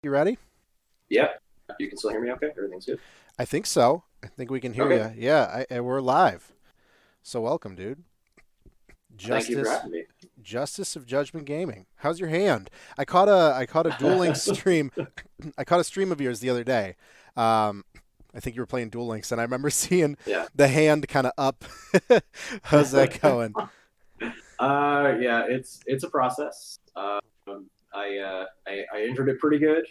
You ready? Yep. You can still hear me okay? Everything's good? I think so. I think we can hear Okay. you. Yeah, we're live. So welcome, dude. Thank you for Justice, having me. Justice of Judgment Gaming. How's your hand? I caught a Duel Links stream. I caught a stream of yours the other day. Um, I think you were playing Duel Links, and I remember seeing Yeah. the hand kind of up. How's that going? Yeah, it's a process. I injured it pretty good.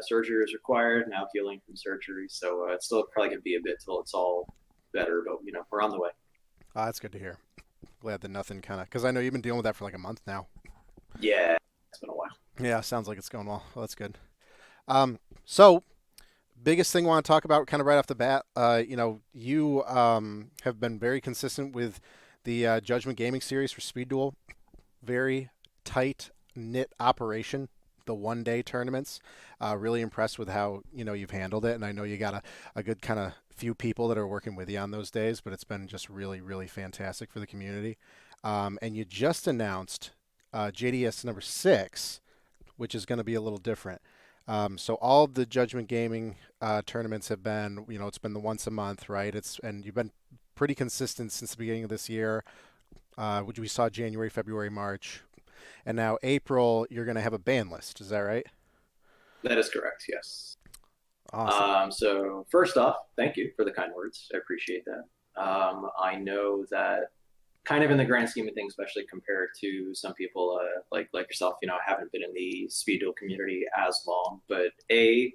Surgery is required, now healing from surgery, so it's still probably gonna be a bit till it's all better, but we're on the way. Oh, that's good to hear. Glad that nothing kind of because I know you've been dealing with that for like a month now. Yeah, it's been a while. Yeah, sounds like it's going well. Well, that's good. So biggest thing I want to talk about kind of right off the bat, you have been very consistent with the Judgment Gaming series for Speed Duel. Very tight knit operation. The 1 day tournaments. Really impressed with how you've handled it, and I know you got a good kind of few people that are working with you on those days, but it's been just really really fantastic for the community. And you just announced JDS number 6, which is going to be a little different. So all of the Judgment Gaming tournaments have been, it's been the once a month, right? And you've been pretty consistent since the beginning of this year, which we saw January, February, March, and now April. You're going to have a ban list. Is that right? That is correct, yes. Awesome. So first off, thank you for the kind words. I appreciate that. I know that kind of in the grand scheme of things, especially compared to some people like yourself, haven't been in the speed duel community as long. But I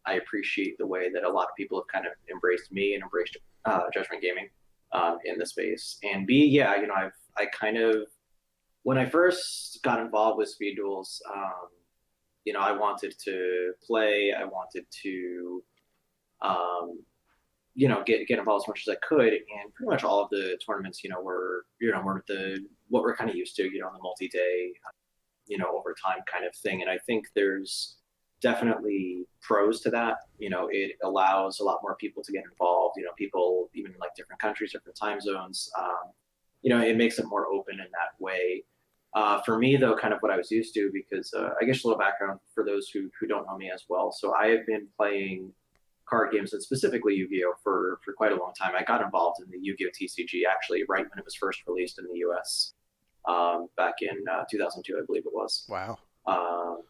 appreciate the way that a lot of people have kind of embraced me and embraced Judgment Gaming in the space. And B, yeah, I kind of when I first got involved with speed duels, I wanted to play. I wanted to um, get involved as much as I could, and pretty much all of the tournaments, were the what we're kind of used to, the multi-day, over time kind of thing. And I think there's definitely pros to that. It allows a lot more people to get involved. People even in like different countries, different time zones. It makes it more open in that way. For me, though, kind of what I was used to, because I guess a little background for those who don't know me as well. So I have been playing card games and specifically Yu-Gi-Oh for quite a long time. I got involved in the Yu-Gi-Oh TCG actually right when it was first released in the U.S. Back in 2002, I believe it was. Wow.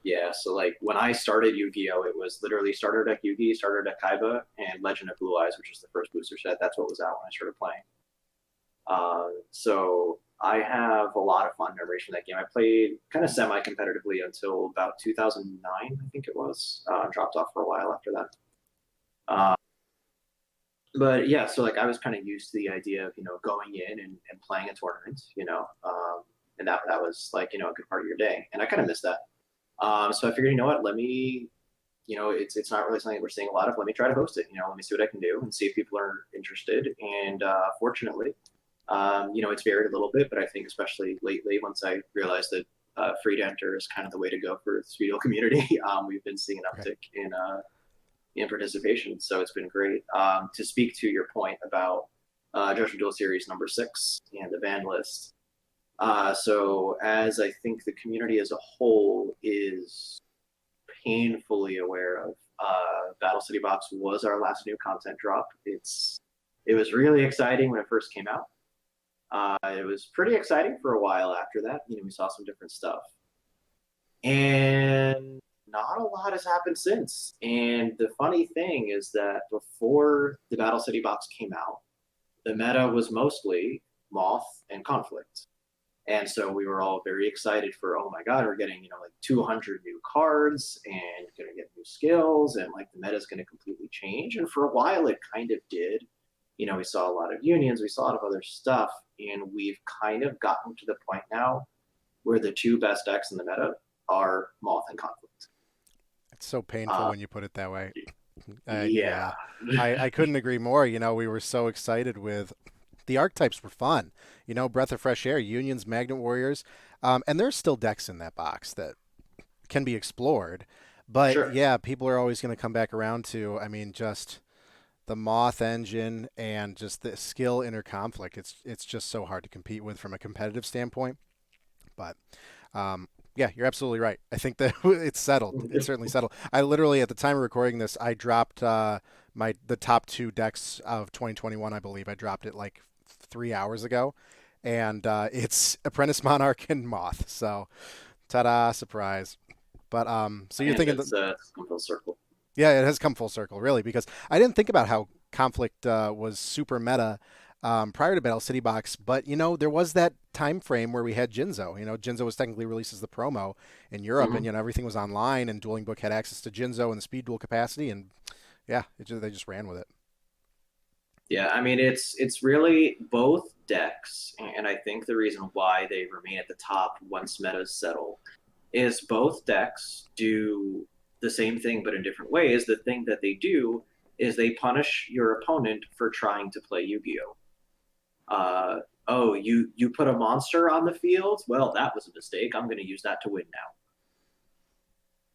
Yeah, so like when I started Yu-Gi-Oh, it was literally starter deck Yu-Gi, starter deck Kaiba, and Legend of Blue Eyes, which is the first booster set. That's what was out when I started playing. So I have a lot of fond memories from that game. I played kind of semi-competitively until about 2009, I think it was. Dropped off for a while after that. Uh, but yeah, so like I was kind of used to the idea of going in and playing a tournament, and that was like a good part of your day, and I kind of missed that. So I figured, let me, it's not really something we're seeing a lot of. Let me try to host it. Let me see what I can do and see if people are interested. And fortunately, it's varied a little bit, but I think especially lately, once I realized that free to enter is kind of the way to go for the Speedo community, we've been seeing an Okay. uptick in participation. So it's been great. To speak to your point about Judgment Duel Series number 6 and the ban list. So as I think the community as a whole is painfully aware of, Battle City Box was our last new content drop. It was really exciting when it first came out. It was pretty exciting for a while after that. We saw some different stuff. And not a lot has happened since. And the funny thing is that before the Battle City box came out, the meta was mostly Moth and Conflict. And so we were all very excited for, oh my God, we're getting, like 200 new cards and going to get new skills and like the meta is going to completely change. And for a while it kind of did. We saw a lot of unions, we saw a lot of other stuff, and we've kind of gotten to the point now where the two best decks in the meta are Moth and Conflict. It's so painful Uh, when you put it that way. yeah, Yeah, I couldn't agree more. We were so excited with the archetypes were fun. Breath of fresh air, unions, magnet warriors, and there's still decks in that box that can be explored. But sure. yeah, people are always going to come back around to. I mean, just the Moth engine and just the skill inner conflict. It's just so hard to compete with from a competitive standpoint. But um, Yeah, you're absolutely right. I think that it's settled. It's certainly settled. I literally, at the time of recording this, I dropped the top two decks of 2021. I believe I dropped it like 3 hours ago, and it's Apprentice Monarch and Moth. So, ta-da, surprise! But so you're And thinking that, it's come full circle. yeah, it has come full circle, really, because I didn't think about how conflict was super meta prior to Battle City Box, but there was that time frame where we had Jinzo. Jinzo was technically released as the promo in Europe, and Hmm. everything was online, and Dueling Book had access to Jinzo and the speed duel capacity, and yeah, they just ran with it. Yeah, I mean it's really both decks, and I think the reason why they remain at the top once metas settle is both decks do the same thing but in different ways. The thing that they do is they punish your opponent for trying to play Yu-Gi-Oh! Oh, you put a monster on the field? Well, that was a mistake. I'm going to use that to win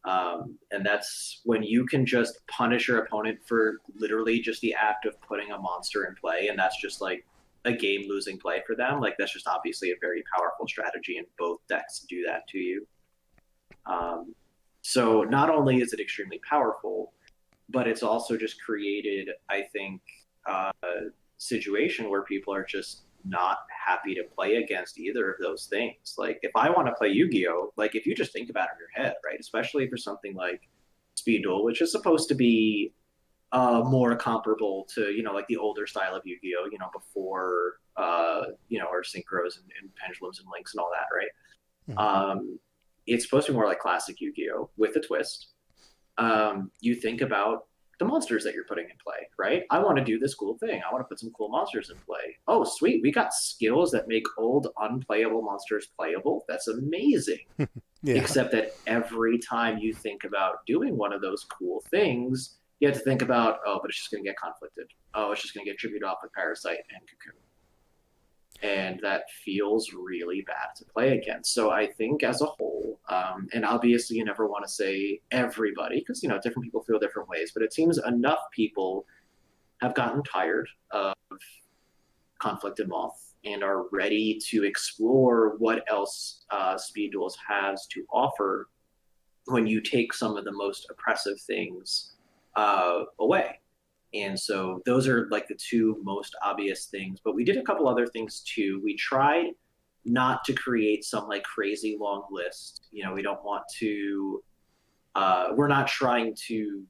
now. And that's when you can just punish your opponent for literally just the act of putting a monster in play, and that's just like a game losing play for them. Like that's just obviously a very powerful strategy, and both decks do that to you. Um, so not only is it extremely powerful, but it's also just created, I think, a situation where people are just not happy to play against either of those things. Like if I want to play Yu-Gi-Oh, like if you just think about it in your head, right? Especially for something like Speed Duel, which is supposed to be more comparable to like the older style of Yu-Gi-Oh, before our synchros and pendulums and links and all that, right? Mhm. It's supposed to be more like classic Yu-Gi-Oh with a twist. You think about the monsters that you're putting in play, right? I want to do this cool thing. I want to put some cool monsters in play. Oh, sweet. We got skills that make old unplayable monsters playable. That's amazing. Yeah. Except that every time you think about doing one of those cool things, you have to think about, oh, but it's just going to get conflicted. Oh, it's just going to get tributed off with Parasite and Cocoon, and that feels really bad to play against. So I think as a whole, and obviously you never want to say everybody because different people feel different ways, but it seems enough people have gotten tired of conflict and Moth and are ready to explore what else Speed Duels has to offer when you take some of the most oppressive things away. And so those are like the two most obvious things. But we did a couple other things too. We tried not to create some like crazy long list. We don't want to, we're not trying to,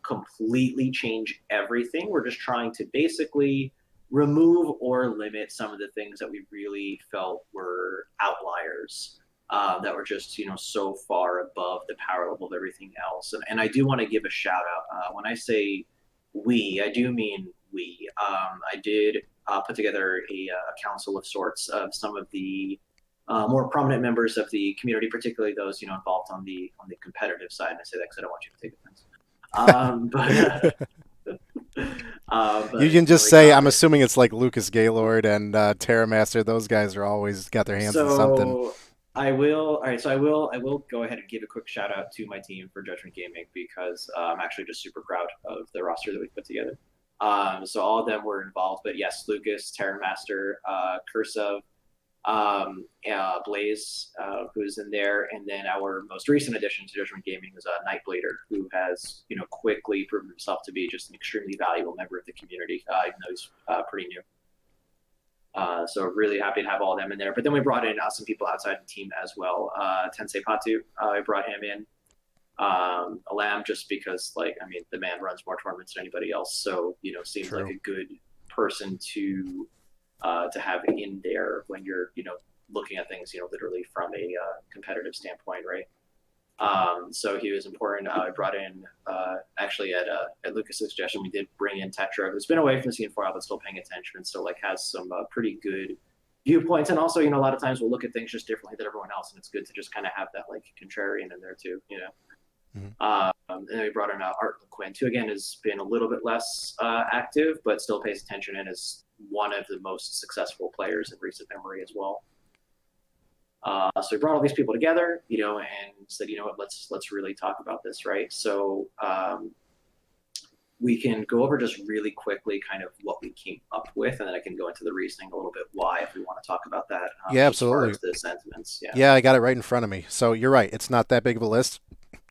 completely change everything. We're just trying to basically remove or limit some of the things that we really felt were outliers. That were just so far above the power level of everything else, and I do want to give a shout out when I say we, I do mean we. I did put together a council of sorts of some of the more prominent members of the community, particularly those involved on the competitive side. And I say that because I don't want you to take offense. You But can just we say, got I'm it. assuming it's like Lucas Gaylord and Terra Master. Those guys are always got their hands in something. So I will. All right. So I will go ahead and give a quick shout out to my team for Judgment Gaming because I'm actually just super proud of the roster that we put together. So all of them were involved, but yes, Lucas, Terran Master, Cursive, Blaze, who's in there, and then our most recent addition to Judgment Gaming is Nightblader, who has quickly proven himself to be just an extremely valuable member of the community, even though he's pretty new. So really happy to have all of them in there. But then we brought in some people outside the team as well. Tensei Patu, I brought him in. Alam, just because, like, I mean, the man runs more tournaments than anybody else, so seems like True. a good person to have in there when you're looking at things literally from a competitive standpoint, right? So he was important. I brought in actually at Lucas's suggestion, we did bring in Tetra, who's been away from the scene for a while but still paying attention, and still like has some pretty good viewpoints. And also, a lot of times we'll look at things just differently than everyone else, and it's good to just kind of have that like contrarian in there too. Mhm. And then we brought in Art Quinn, who again has been a little bit less active, but still pays attention and is one of the most successful players in recent memory as well. So we brought all these people together, and said, what, let's really talk about this, right? So we can go over just really quickly kind of what we came up with, and then I can go into the reasoning a little bit why if we want to talk about that, Yeah, just as far absolutely. as the sentiments. Yeah. Yeah, I got it right in front of me. So you're right. It's not that big of a list.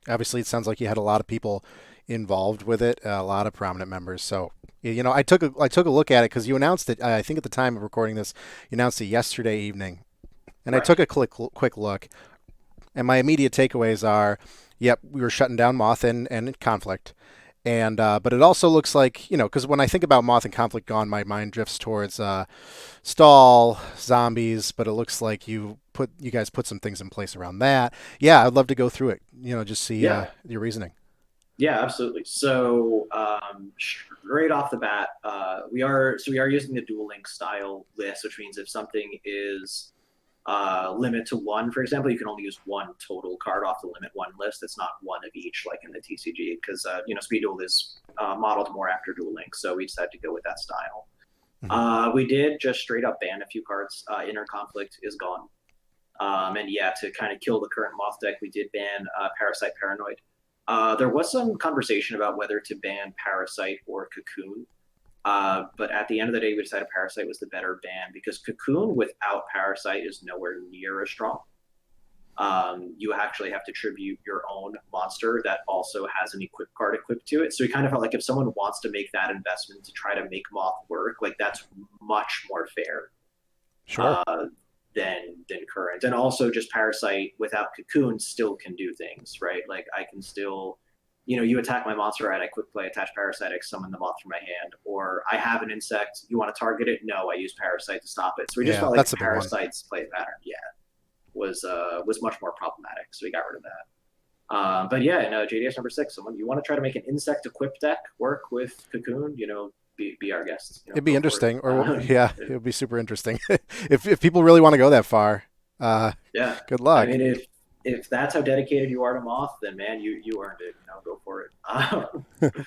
Obviously, it sounds like you had a lot of people involved with it, a lot of prominent members. So, I took a look at it because you announced it. I think at the time of recording this, you announced it yesterday evening, and I Right. took a quick look, and my immediate takeaways are, yep, we were shutting down Moth and Conflict. And but it also looks like because when I think about Moth and Conflict Gone, my mind drifts towards stall zombies. But it looks like you guys put some things in place around that. Yeah, I'd love to go through it. Just see Yeah. your reasoning. Yeah, absolutely. So, straight off the bat, we are using the dual link style list, which means if something is limit to one, for example, you can only use one total card off the limit one list. It's not one of each like in the TCG because Speed Duel is modeled more after Duel Link, so we decided to go with that style. Hmm. We did just straight up ban a few cards. Inner Conflict is gone. And yeah, to kind of kill the current Moth deck, we did ban Parasite Paranoid. There was some conversation about whether to ban Parasite or Cocoon. But at the end of the day, we decided Parasite was the better ban because Cocoon without Parasite is nowhere near as strong. You actually have to tribute your own monster that also has an equip card equipped to it. So we kind of felt like if someone wants to make that investment to try to make Moth work, like that's much more fair Sure. uh, than current. And also just Parasite without Cocoon still can do things, right? Like I can still, you attack my monster, right? I quick play, attach Parasite, I summon the Moth from my hand. Or I have an insect, you want to target it? No, I use Parasite to stop it. So we just Yeah, felt like that's a big one. Parasite's play pattern, yeah, was much more problematic. So we got rid of that. But yeah, no, JDS number six. Someone you want to try to make an insect equip deck work with Cocoon, be our guest. It'd be Go for it. interesting, or yeah, it would be super interesting if people really want to go that far. Yeah, Good I luck. mean, if that's how dedicated you are to Moth, then man, you earned it. Go for it.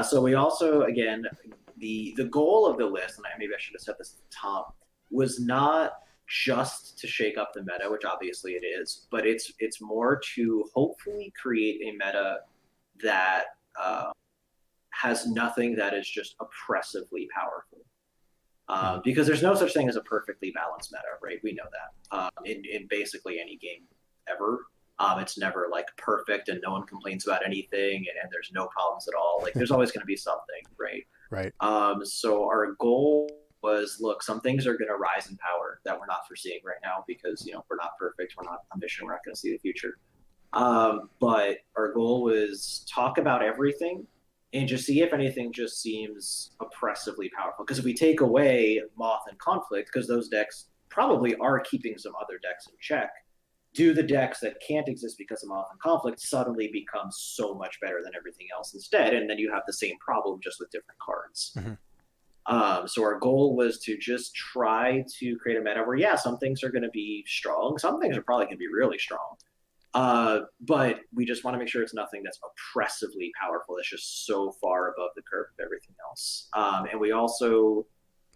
So we also, again, the goal of the list, and maybe I should have said this at the top, was not just to shake up the meta, which obviously it is, but it's more to hopefully create a meta that has nothing that is just oppressively powerful. Mhm. Because there's no such thing as a perfectly balanced meta, right? We know that in basically any game ever. It's never like perfect and no one complains about anything and there's no problems at all. Like there's always going to be something, right? Right. So our goal was, look, some things are going to rise in power that we're not foreseeing right now because we're not perfect, we're not omniscient, we're not going to see the future. But our goal was talk about everything and just see if anything just seems oppressively powerful. Because if we take away Moth and Conflict, because those decks probably are keeping some other decks in check, do the decks that can't exist because of Moth and Conflict suddenly become so much better than everything else instead? And then you have the same problem just with different cards. Hmm. So our goal was to just try to create a meta where, yeah, some things are going to be strong, some things are probably going to be really strong, but we just want to make sure it's nothing that's oppressively powerful. It's just so far above the curve of everything else. And we also,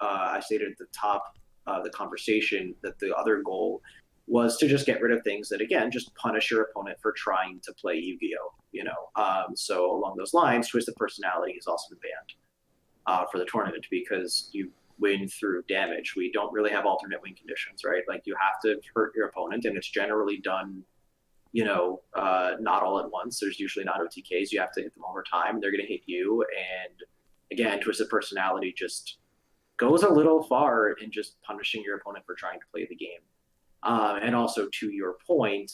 I stated at the top of the conversation that the other goal was to just get rid of things that, again, just punish your opponent for trying to play Yu-Gi-Oh. So along those lines, Twisted Personality has also been banned for the tournament because you win through damage. We don't really have alternate win conditions, right? Like you have to hurt your opponent, and it's generally done not all at once. There's usually not OTKs. You have to hit them over time. They're going to hit you. And again, Twisted Personality just goes a little far in just punishing your opponent for trying to play the game. And also, to your point,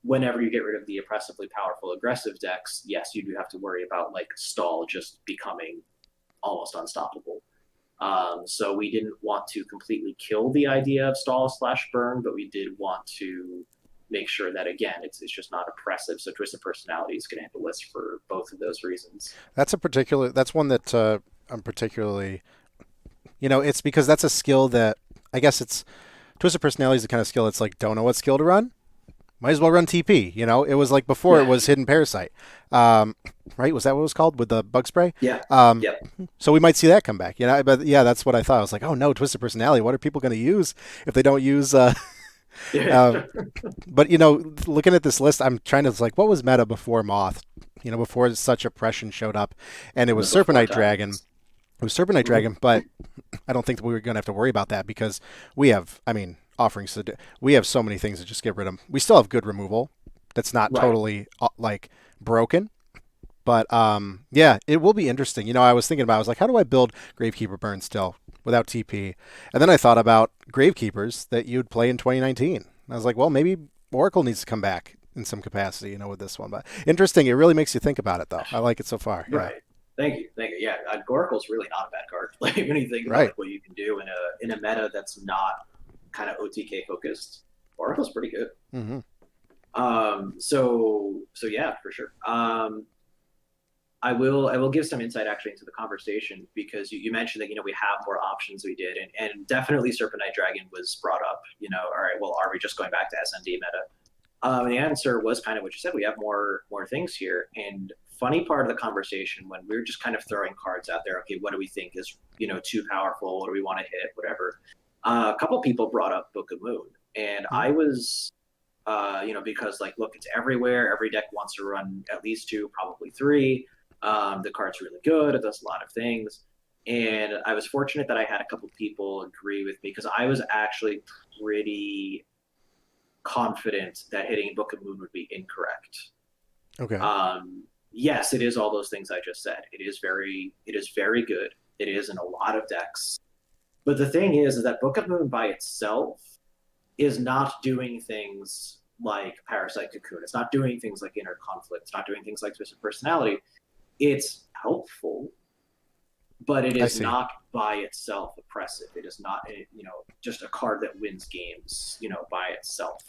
whenever you get rid of the oppressively powerful aggressive decks, yes, you do have to worry about like stall just becoming almost unstoppable. So we didn't want to completely kill the idea of stall slash burn, but we did want to make sure that, again, it's just not oppressive. So Twisted Personality is going to hit the list for both of those reasons. That's one that I'm particularly, it's because that's a skill that I guess it's Twisted Personality is the kind of skill it's like don't know what skill to run. Might as well run TP. It was like before it Yeah, was Hidden Parasite, right? Was that what it was called with the bug spray? yeah, Um, yeah. so we might see that come back. But yeah, that's what I thought. I was like, oh no, Twisted Personality. What are people going to use if they don't use? Yeah. Uh, but looking at this list, I'm trying to like, what was meta before Moth? before such oppression showed up, and it was Before Serpenite Dragon. times. It was Serpenite Hmm. Dragon, but I don't think that we were going to have to worry about that because we have, I mean, offerings to do. We have so many things to just get rid of. We still have good removal that's not Right. totally like broken. But yeah, it will be interesting. I was thinking about, I was like, how do I build Gravekeeper Burn still without TP? And then I thought about Gravekeepers that you'd play in 2019. I was like, well, maybe Oracle needs to come back in some capacity, with this one. But interesting. It really makes you think about it, though. I like it so far. Yeah. Right. Thank you. Thank you. Yeah, Goracle's really not a bad card. Like when you think about Right. like what you can do in a meta that's not kind of OTK focused, Oracle's pretty good. Mm-hmm. So yeah, for sure. I will give some insight actually into the conversation because you mentioned that we have more options we did, and definitely Serpentine Dragon was brought up. All right, well, are we just going back to SND meta? The answer was kind of what you said. We have more things here, and funny part of the conversation when we were just kind of throwing cards out there. Okay, what do we think is too powerful? What do we want to hit? Whatever. A couple people brought up Book of Moon, and I was because like, look, it's everywhere. Every deck wants to run at least two, probably three. The card's really good. It does a lot of things. And I was fortunate that I had a couple people agree with me because I was actually pretty confident that hitting Book of Moon would be incorrect. Okay. Yes, it is all those things I just said. It is very good. It is in a lot of decks. But the thing is that Book of Moon by itself is not doing things like Parasite Cocoon. It's not doing things like Inner Conflict. It's not doing things like Twisted Personality. It's helpful, but it I is see. not by itself oppressive. It is not, just a card that wins games, by itself.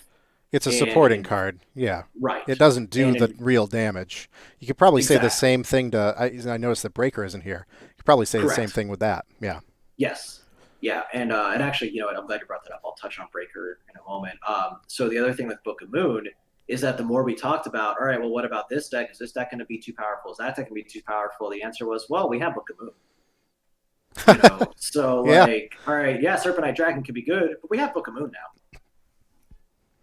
It's a And supporting in card. Yeah. right, It doesn't do and the in real damage. You could probably say the exactly same thing to. I noticed that Breaker isn't here. You could probably say the same correct. thing with that. Yeah. Yes, yeah, and actually, I'm glad you brought that up. I'll touch on Breaker in a moment. So the other thing with Book of Moon is that the more we talked about, all right, well, what about this deck? Is this deck going to be too powerful? Is that deck going to be too powerful? The answer was, well, we have Book of Moon. So Yeah. like, all right, yeah, Serpentine Dragon can be good, but we have Book of Moon now.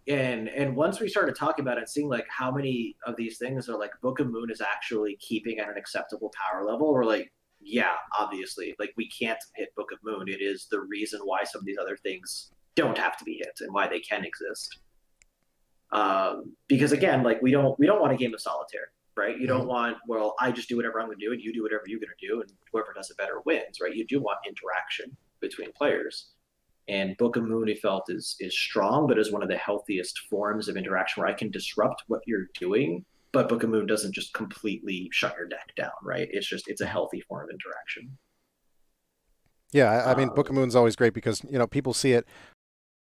And once we started talking about it, seeing like how many of these things are like Book of Moon is actually keeping at an acceptable power level, we're like, yeah, obviously, like we can't hit Book of Moon. It is the reason why some of these other things don't have to be hit and why they can exist. Because again, like we don't want a game of solitaire, right? You Hmm. don't want, well, I just do whatever I'm going to do and you do whatever you're going to do, and whoever does it better wins, right? You do want interaction between players. And Book of Moon, he felt, is strong, but is one of the healthiest forms of interaction where I can disrupt what you're doing, but Book of Moon doesn't just completely shut your deck down, right? It's a healthy form of interaction. Yeah. I mean, Book of Um, Moon's always great because people see it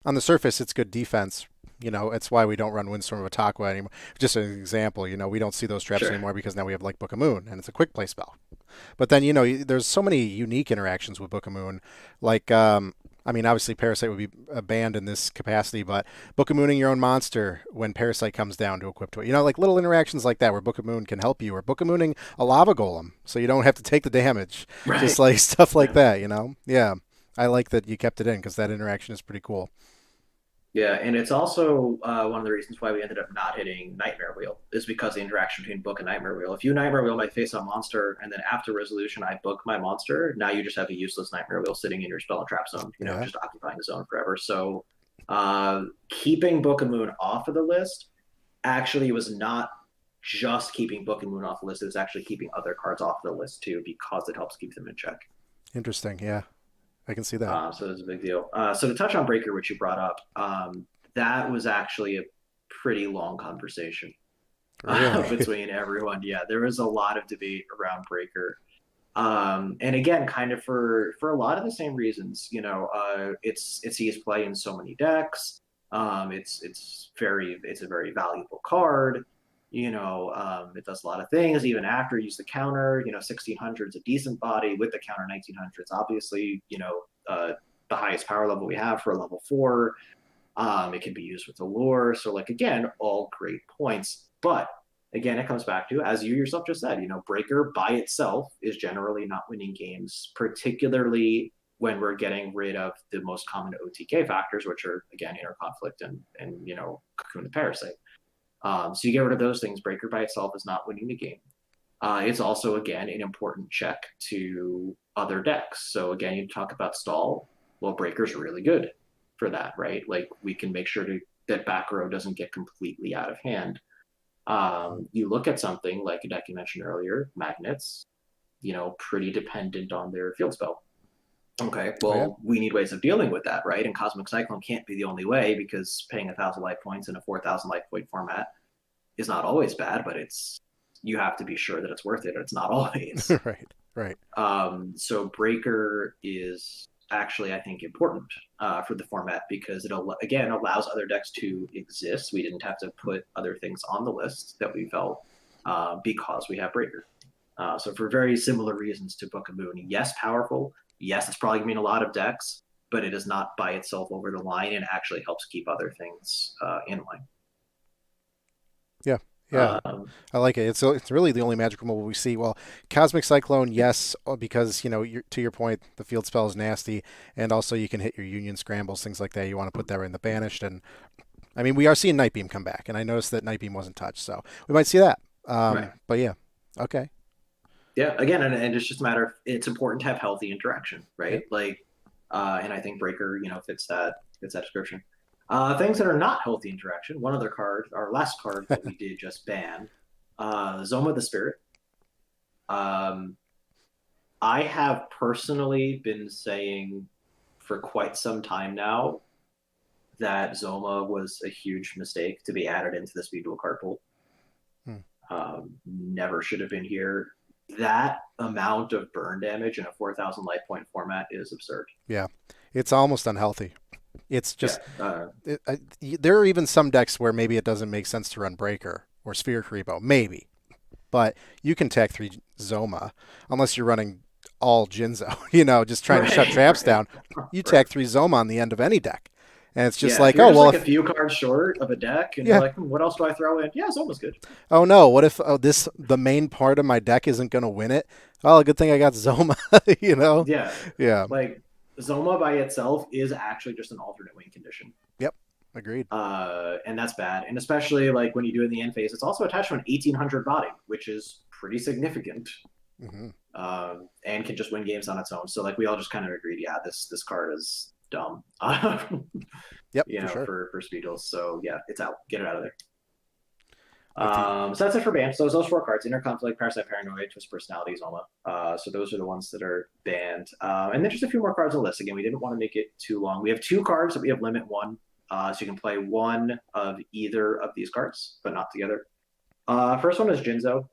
on the surface. It's good defense. It's why we don't run Windstorm of Atakwa anymore. Just an example. We don't see those traps sure. anymore because now we have like Book of Moon and it's a quick play spell. But then there's so many unique interactions with Book of Moon, like I mean, obviously Parasite would be banned in this capacity, but Book of Mooning your own monster when Parasite comes down to equip to it. Like little interactions like that where Book of Moon can help you, or Book of Mooning a lava golem so you don't have to take the damage. Just Right. like stuff like Yeah. that. Yeah, I like that you kept it in because that interaction is pretty cool. Yeah, and it's also one of the reasons why we ended up not hitting Nightmare Wheel is because the interaction between Book and Nightmare Wheel. If you Nightmare Wheel my face on monster, and then after resolution I book my monster, now you just have a useless Nightmare Wheel sitting in your spell and trap zone, Yeah. just occupying the zone forever. So keeping Book and Moon off of the list actually was not just keeping Book and Moon off the list; it was actually keeping other cards off the list too, because it helps keep them in check. Interesting. Yeah, I can see that. So it's a big deal. So to touch on Breaker, which you brought up, that was actually a pretty long conversation Really. between everyone. Yeah, there was a lot of debate around Breaker. And again, kind of for a lot of the same reasons. It sees play in so many decks. It's a very valuable card. It does a lot of things. Even after you use the counter, 1600 is a decent body with the counter 1900s. Obviously, the highest power level we have for a level 4. It can be used with the lore. So, like, again, all great points. But again, it comes back to, as you yourself just said, Breaker by itself is generally not winning games, particularly when we're getting rid of the most common OTK factors, which are, again, inner conflict and Cocoon and Parasite. So you get rid of those things. Breaker by itself is not winning the game. It's also, again, an important check to other decks. So, again, you talk about stall. Well, Breaker's really good for that, right? Like, we can make sure that back row doesn't get completely out of hand. You look at something like a deck you mentioned earlier, Magnets, pretty dependent on their field spell. Okay, Oh yeah, well, we need ways of dealing with that, right? And Cosmic Cyclone can't be the only way because paying 1,000 life points in a 4,000 life point format is not always bad, but you have to be sure that it's worth it, and it's not always. right, right. So Breaker is actually, I think, important for the format because it again allows other decks to exist. We didn't have to put other things on the list that we felt because we have Breaker. So for very similar reasons to Book of Moon, yes, powerful. Yes, it's probably going to mean a lot of decks, but it is not by itself over the line and actually helps keep other things in line. Yeah, yeah. Um, I like it. It's really the only magic removal we see. Well, Cosmic Cyclone, yes, because to your point, the field spell is nasty, and also you can hit your Union Scrambles, things like that. You want to put that in the banished, and I mean we are seeing Night Beam come back, and I noticed that Night Beam wasn't touched, so we might see that. right. But yeah, okay, Yeah, again, and it's just a matter of it's important to have healthy interaction, yeah. right? Like, and I think Breaker, fits that description. Things that are not healthy interaction. One other card, our last card that we did just ban, Zoma the Spirit. Um, I have personally been saying for quite some time now that Zoma was a huge mistake to be added into the Speed Duel card pool. Hmm. Never should have been here. That amount of burn damage in a 4,000 life point format is absurd. Yeah, it's almost unhealthy. It's Yeah. just there are even some decks where maybe it doesn't make sense to run Breaker or Sphere Creepo, maybe, but you can tech three Zoma unless you're running all Jinzo, just trying to shut Right, traps right, down. You right. tech three Zoma on the end of any deck, and it's just Yeah, if like, you're oh just well, like a if few cards short of a deck and you're yeah, like, what else do I throw in? Yeah, it's almost good. oh no, what if this the main part of my deck isn't going to win it? Well, a good thing I got Zoma, Yeah, Yeah, like Zoma by itself is actually just an alternate win condition. yep, agreed. And that's bad. And especially like when you do it in the end phase, it's also attached to an 1800 body, which is pretty significant. Hmm. And can just win games on its own. So like we all just kind of agreed, yeah, this card is dumb. Yep, for sure. for Speedles. So yeah, it's out. Get it out of there. Like the So that's it for bans. So those four cards: Inner Conflict, Parasite Paranoid, Twist Personality, Zoma. So those are the ones that are banned. And then just a few more cards on the list. Again, we didn't want to make it too long. We have two cards that we have limit one. So you can play one of either of these cards, but not together. First one is Jinzo.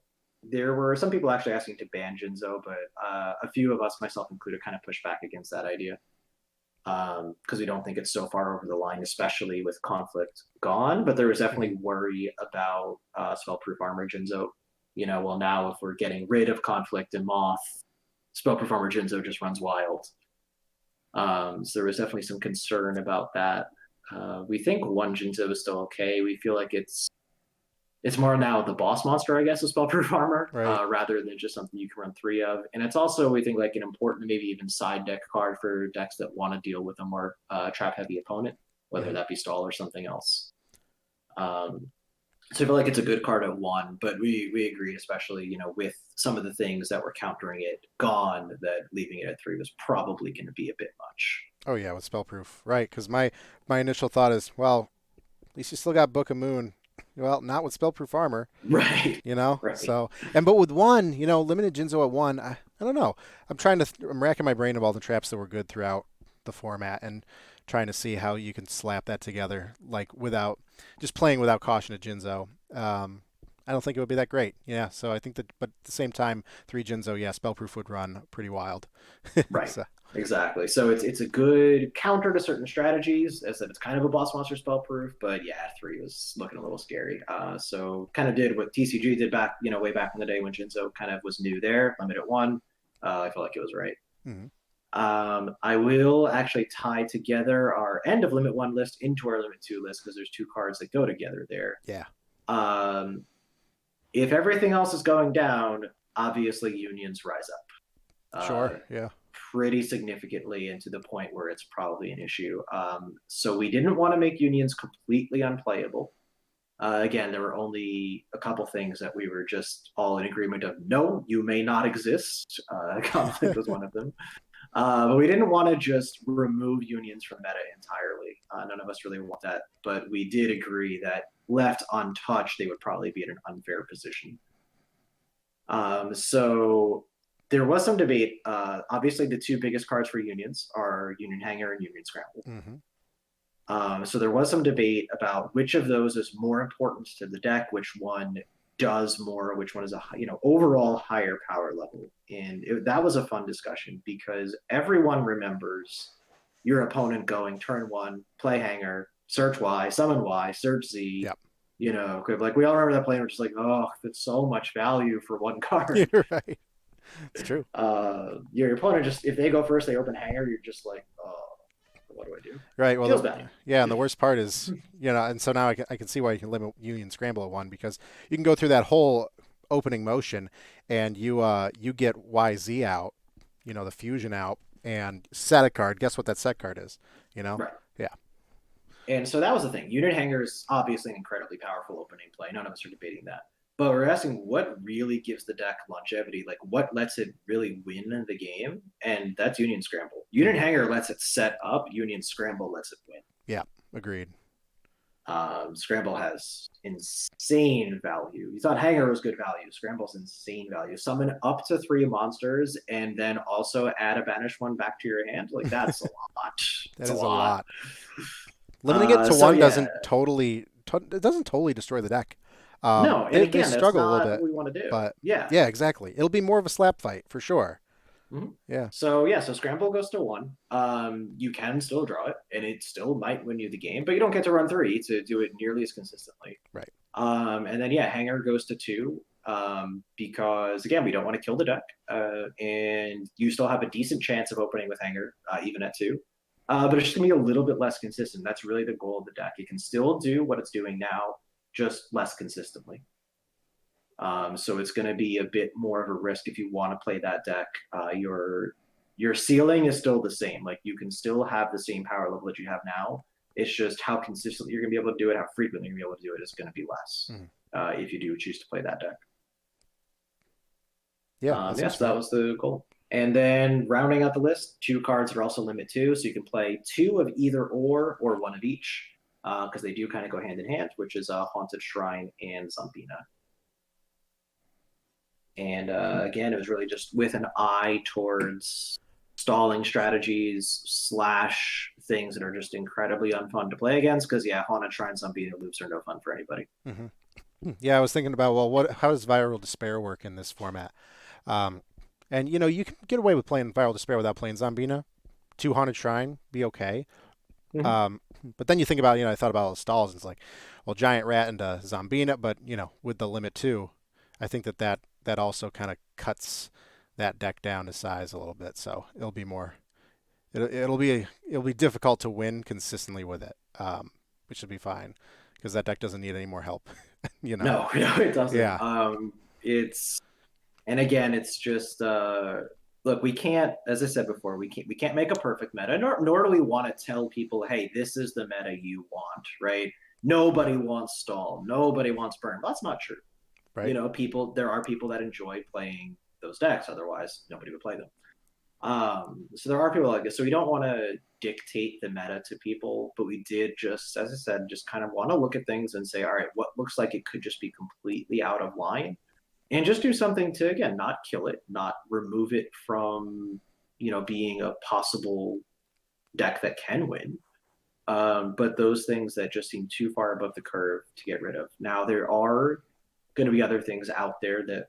There were some people actually asking to ban Jinzo, but a few of us, myself included, kind of pushed back against that idea because we don't think it's so far over the line, especially with conflict gone. But there was definitely worry about spellproof armor Jinzo. Well, now if we're getting rid of conflict and Moth, spellproof armor Jinzo just runs wild. So there was definitely some concern about that. We think one Jinzo is still okay. We feel like it's more now the boss monster, I guess, of spellproof armor, right. rather than just something you can run three of. And it's also, we think, like an important, maybe even side deck card for decks that want to deal with a more trap heavy opponent, whether Hmm. that be stall or something else. So I feel like it's a good card at one, but we agree, especially with some of the things that were countering it gone, that leaving it at three was probably going to be a bit much. Oh yeah, with spellproof, right? Because my initial thought is, well, at least you still got Book of Moon. Well, not with spellproof armor, Right, right. So, but with one, limited Jinzo at one, I don't know. I'm racking my brain of all the traps that were good throughout the format and trying to see how you can slap that together, like without just playing without caution at Jinzo. I don't think it would be that great. Yeah, so I think that, but at the same time, three Jinzo, yeah, spellproof would run pretty wild. Right. So, Exactly. So it's a good counter to certain strategies. As I said, it's kind of a boss monster spell proof, but yeah, three was looking a little scary. So kind of did what TCG did back, way back in the day when Jinzo kind of was new there, limited one. I felt like it was right. mhm. I will actually tie together our end of limit one list into our limit two list because there's two cards that go together there. Yeah, Um, if everything else is going down, obviously unions rise up. sure, yeah, Pretty significantly, and to the point where it's probably an issue. So we didn't want to make unions completely unplayable. Again, there were only a couple things that we were just all in agreement of. No, you may not exist. Conflict was one of them. But we didn't want to just remove unions from meta entirely. None of us really want that. But we did agree that left untouched, they would probably be in an unfair position. So there was some debate. Obviously, the two biggest cards for unions are Union Hanger and Union Scramble. Mm-hmm. So there was some debate about which of those is more important to the deck, which one does more, which one is a overall higher power level, and that was a fun discussion because everyone remembers your opponent going turn one, play Hanger, search Y, summon Y, search Z. Yep. Like we all remember that play. And we're just like, oh, it's so much value for one card. You're right. It's true. Your opponent just if they go first, they open Hanger. You're just like, oh, what do I do? Right. Well, Feels bad. yeah, and the worst part is, and so now I can see why you can limit Union Scramble at one because you can go through that whole opening motion and you get YZ out, the fusion out, and set a card. Guess what that set card is? You know? Right. Yeah. And so that was the thing. Unit Hanger is obviously an incredibly powerful opening play. None of us are debating that. But we're asking what really gives the deck longevity, like what lets it really win the game, and that's Union Scramble. Unit Hanger lets it set up. Union Scramble lets it win. Yeah. Agreed. Scramble has insane value. You thought Hanger was good value. Scramble's insane value. Summon up to 3 monsters and then also add a banished one back to your hand. Like that's a lot. That is a lot. Limiting it to one doesn't totally it doesn't totally destroy the deck. No, and again, that's struggle a not little bit, what we want to do. but Yeah. yeah, exactly. It'll be more of a slap fight for sure. Mm-hmm. Yeah. So Scramble goes to 1. You can still draw it, and it still might win you the game, but you don't get to run 3 to do it nearly as consistently. Right. And then Hanger goes to 2. Because again, we don't want to kill the deck, and you still have a decent chance of opening with Hanger, even at 2. But it's just gonna be a little bit less consistent. That's really the goal of the deck. It can still do what it's doing now, just less consistently. So it's going to be a bit more of a risk if you want to play that deck. Your ceiling is still the same. Like you can still have the same power level that you have now. It's just how consistently you're going to be able to do it, how frequently you're going to be able to do it is going to be less if you do choose to play that deck. Yeah. Yes, that was the goal. And then rounding out the list, 2 cards are also limit 2, so you can play 2 of either or 1 of each, because they do kind of go hand in hand, which is Haunted Shrine and Zombina. And again, it was really just with an eye towards stalling strategies / things that are just incredibly unfun to play against, because Haunted Shrine, Zombina loops are no fun for anybody. Mm-hmm. Yeah, I was thinking about, well, how does Viral Despair work in this format? And you can get away with playing Viral Despair without playing Zombina. 2 Haunted Shrine, be okay. Mm-hmm. But then you think about, I thought about all the stalls, and it's like, well, Giant Rat into Zombina, but with the limit 2, I think that also kind of cuts that deck down to size a little bit. So it'll be more, it'll be difficult to win consistently with it, which should be fine because that deck doesn't need any more help. No, it doesn't. Yeah. And again, it's just look, we can't, as I said before, we can't make a perfect meta, nor do we want to tell people, hey, this is the meta you want, right? Nobody wants stall, nobody wants burn. That's not true. Right. There are people that enjoy playing those decks, otherwise nobody would play them. So there are people like this. So we don't want to dictate the meta to people, but we did just, as I said, just kind of want to look at things and say, all right, what looks like it could just be completely out of line, and just do something to, again, not kill it, not remove it from, being a possible deck that can win. But those things that just seem too far above the curve to get rid of. Now, there are going to be other things out there that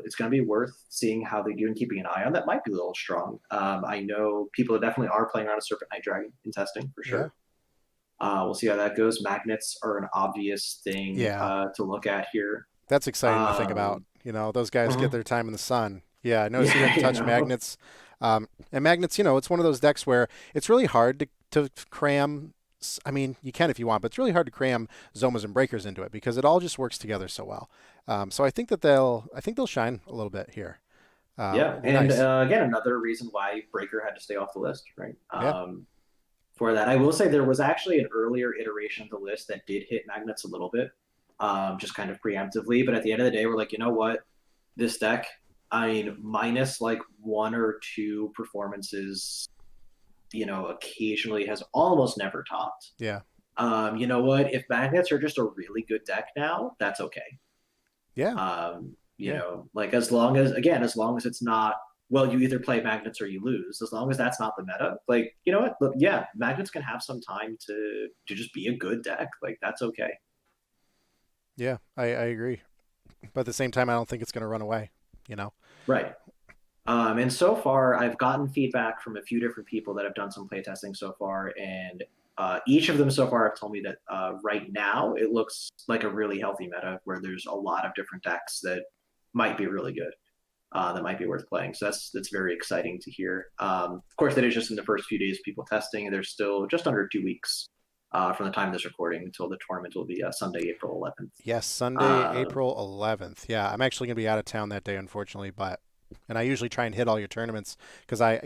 it's going to be worth seeing how they do and keeping an eye on that might be a little strong. I know people definitely are playing around a Serpent Knight Dragon in testing for sure. Yeah. We'll see how that goes. Magnets are an obvious thing to look at here. That's exciting to think about. Those guys get their time in the sun. Yeah, I noticed you didn't touch magnets. And magnets, it's one of those decks where it's really hard to cram. I mean, you can if you want, but it's really hard to cram Zomas and Breakers into it because it all just works together so well. So I think that they'll shine a little bit here. And nice. Again, another reason why Breaker had to stay off the list, right? For that, I will say there was actually an earlier iteration of the list that did hit magnets a little bit. just kind of preemptively. But at the end of the day, we're like, you know what, this deck, I mean, minus like one or two performances, occasionally has almost never topped. Yeah. You know what? If magnets are just a really good deck now, that's okay. Yeah. Yeah. Like as long as it's not, well, you either play magnets or you lose. As long as that's not the meta, like, you know what? Look, yeah, magnets can have some time to just be a good deck. Like that's okay. Yeah. I agree. But at the same time, I don't think it's going to run away. You know. Right. And so far, I've gotten feedback from a few different people that have done some playtesting so far, and each of them so far have told me that right now it looks like a really healthy meta where there's a lot of different decks that might be really good, that might be worth playing. So that's very exciting to hear. Of course, that is just in the first few days of people testing. There's still just under 2 weeks from the time of this recording until the tournament will be Sunday, April 11th. Yes, Sunday, Um, April 11th. Yeah, I'm actually going to be out of town that day, unfortunately, but and I usually try and hit all your tournaments because I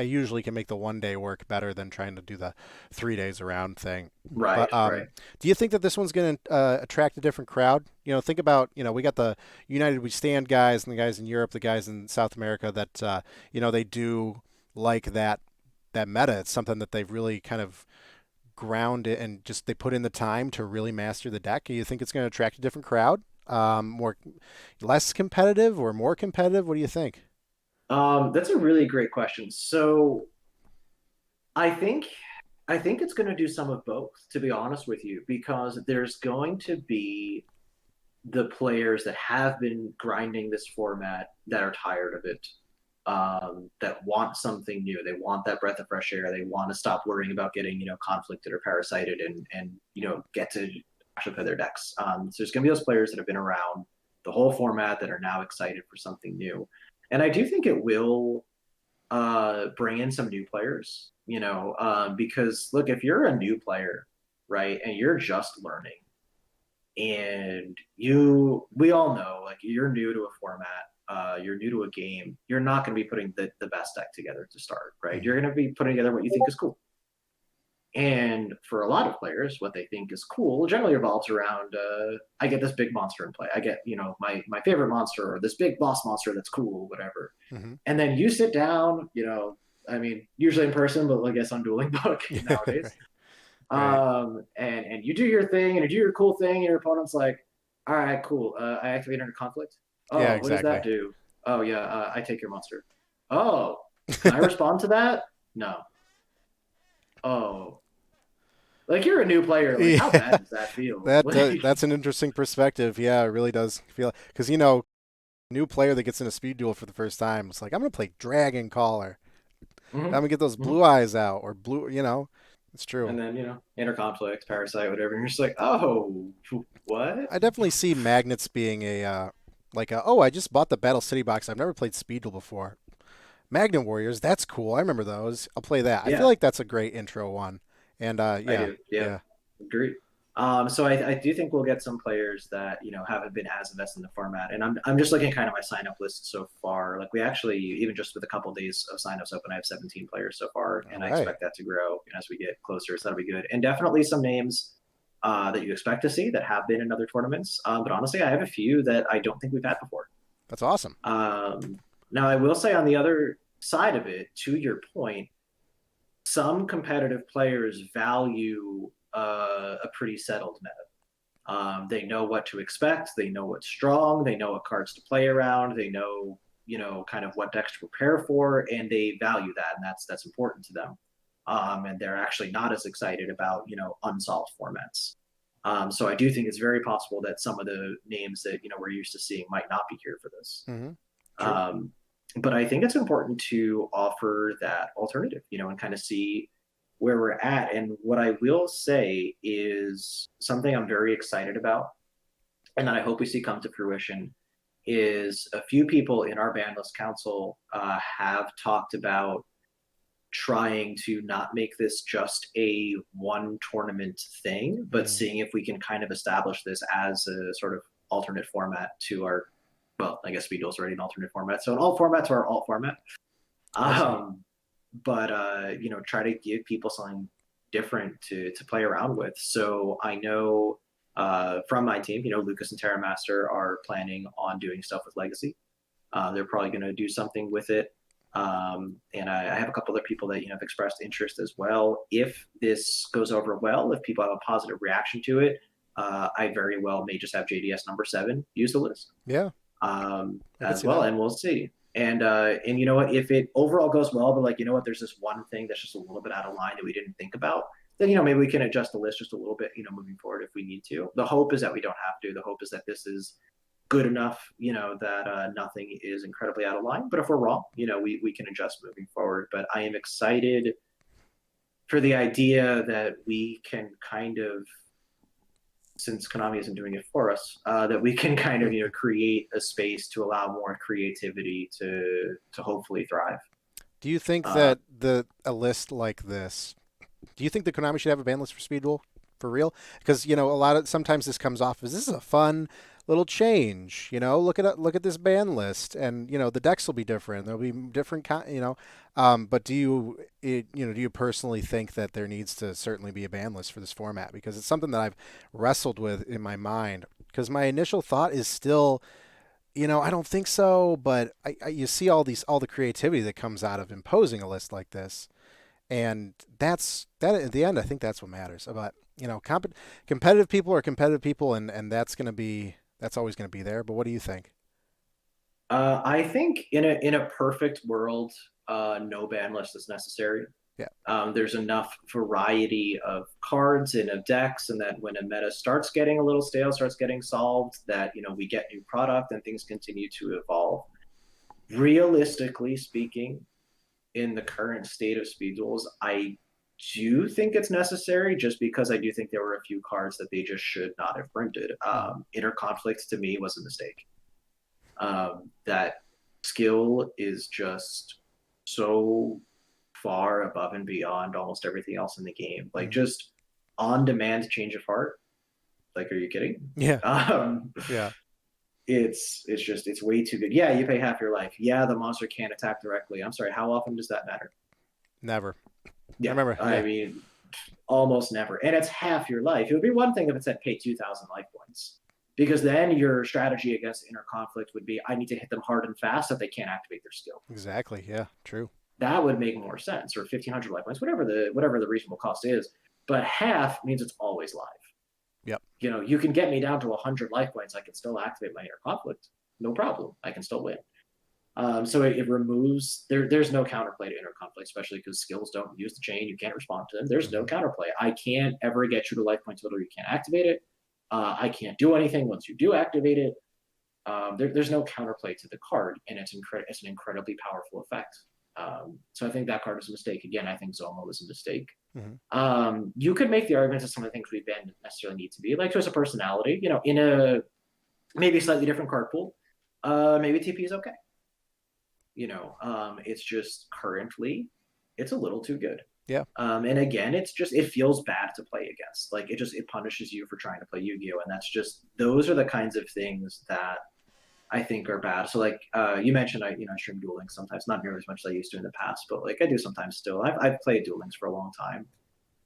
usually can make the 1 day work better than trying to do the 3 days around thing. right, But right. do you think that this one's going to attract a different crowd? Think about we got the United We Stand guys and the guys in Europe, the guys in South America that they do like that meta. It's something that they've really kind of ground it and just they put in the time to really master the deck. You think it's going to attract a different crowd? More, less competitive or more competitive? What do you think? That's a really great question. So I think I think it's going to do some of both, to be honest with you, because there's going to be the players that have been grinding this format that are tired of it, that want something new. They want that breath of fresh air. They want to stop worrying about getting, conflicted or parasited and get to actually play their decks. So there's going to be those players that have been around the whole format that are now excited for something new. And I do think it will bring in some new players, because look, if you're a new player, right, and you're just learning, and we all know, like, you're new to a format, you're new to a game, you're not going to be putting the best deck together to start, right? You're Hmm. going to be putting together what you think is cool. And for a lot of players, what they think is cool generally revolves around, I get this big monster in play. I get, my favorite monster or this big boss monster that's cool, whatever. Hmm. And then you sit down, I mean, usually in person, but I guess on Dueling Book nowadays. Right. Right. And you do your thing and you do your cool thing, and your opponent's like, all right, cool. I activate under conflict. Yeah, Oh, what does that exactly. do? Oh yeah, I take your monster. Oh, can I respond to that? No. Oh, like, you're a new player. Like, how Yeah, bad does that feel? Like, that's an interesting perspective. Yeah, it really does feel because new player that gets in a speed duel for the first time, it's like I'm gonna play Dragon Caller. I'm mm-hmm, gonna get those mm-hmm. blue eyes out or blue. It's true. And then inner conflict, parasite, whatever. And you're just like, oh, what? I definitely see magnets being a oh, I just bought the Battle City box. I've never played Speed Duel before. Magnet Warriors, that's cool. I remember those. I'll play that. I feel Yeah, like that's a great intro one. And I yeah, do. Yeah, yeah. agree. So I do think we'll get some players that haven't been as invested in the format, and I'm just looking at kind of my sign up list so far. Like, we actually, even just with a couple of days of signups open, I have 17 players so far, All and I right. expect that to grow as we get closer. So that'll be good, and definitely some names that you expect to see that have been in other tournaments. But honestly, I have a few that I don't think we've had before. That's awesome. Um, Now, I will say, on the other side of it, to your point, some competitive players value a pretty settled meta. They know what to expect. They know what's strong. They know what cards to play around. They know, kind of what decks to prepare for, and they value that, and that's important to them. And they're actually not as excited about unsolved formats. So I do think it's very possible that some of the names that we're used to seeing might not be here for this. Hmm. True. Um, but I think it's important to offer that alternative, and kind of see where we're at. And what I will say is something I'm very excited about, and that I hope we see come to fruition, is a few people in our ban list council have talked about trying to not make this just a one tournament thing, but Mm, seeing if we can kind of establish this as a sort of alternate format to our, well, I guess Speedo's already an alternate format. So an alt format to our alt format. awesome. Um, but try to give people something different to play around with. So I know from my team. Lucas and Terramaster are planning on doing stuff with Legacy. They're probably going to do something with it. And I have a couple other people that have expressed interest as well. If this goes over well, if people have a positive reaction to it, I very well may just have JDS number 7 use the list Yeah, I could as see well, that. and we'll see. And you know what? If it overall goes well, but like there's this one thing that's just a little bit out of line that we didn't think about. Then maybe we can adjust the list just a little bit. Moving forward if we need to. The hope is that we don't have to. The hope is that this is good enough, that nothing is incredibly out of line. But if we're wrong, we can adjust moving forward. But I am excited for the idea that we can kind of, since Konami isn't doing it for us, that we can kind of create a space to allow more creativity to hopefully thrive. Do you think Uh, that a list like this? Do you think the Konami should have a ban list for Speed Duel for real? Because a lot of sometimes this comes off as this is a fun little change. Look at this ban list, and the decks will be different. There'll be different but do you personally think that there needs to certainly be a ban list for this format? Because it's something that I've wrestled with in my mind. Because my initial thought is still, I don't think so, but you see all the creativity that comes out of imposing a list like this, and that at the end. I think that's what matters. But competitive people are competitive people, and that's always going to be there. But what do you think? I think in a perfect world, no ban list is necessary. Yeah. There's enough variety of cards and of decks, and that when a meta starts getting a little stale, starts getting solved, that we get new product and things continue to evolve. Realistically speaking, in the current state of speed duels, I do think it's necessary, just because I do think there were a few cards that they just should not have printed. Hmm. Interconflict to me was a mistake. That skill is just so far above and beyond almost everything else in the game. Like, Hmm. just on demand change of heart. Like, are you kidding? Yeah. Um, Yeah. it's way too good. Yeah, you pay half your life. Yeah, the monster can't attack directly. I'm sorry, how often does that matter? Never. I Yeah, remember. I Yeah. mean, almost never. And it's half your life. It would be one thing if it said pay 2,000 life points, because then your strategy against inner conflict would be I need to hit them hard and fast so that they can't activate their skill. Exactly. Yeah. True. That would make more sense, or 1,500 life points, whatever the reasonable cost is. But half means it's always live. Yep. You can get me down to 100 life points. I can still activate my inner conflict. No problem. I can still win. So it removes there's no counterplay to inner conflict, especially because skills don't use the chain. You can't respond to them. There's no Hmm. counterplay. I can't ever get you to life point total. You can't activate it. I can't do anything once you do activate it. There's no counterplay to the card, and it's an incredibly powerful effect. So I think that card was a mistake. Again, I think Zoma was a mistake. Hmm. You could make the argument that some of the things we banned necessarily need to be like just a personality. In a maybe slightly different card pool. Maybe TP is okay. It's just currently it's a little too good. Yeah. And again, it feels bad to play against. Like it punishes you for trying to play Yu-Gi-Oh, and those are the kinds of things that I think are bad. So like you mentioned, I stream Duel Links sometimes, not nearly as much as I used to in the past, but like I do sometimes still. I've played Duel Links for a long time,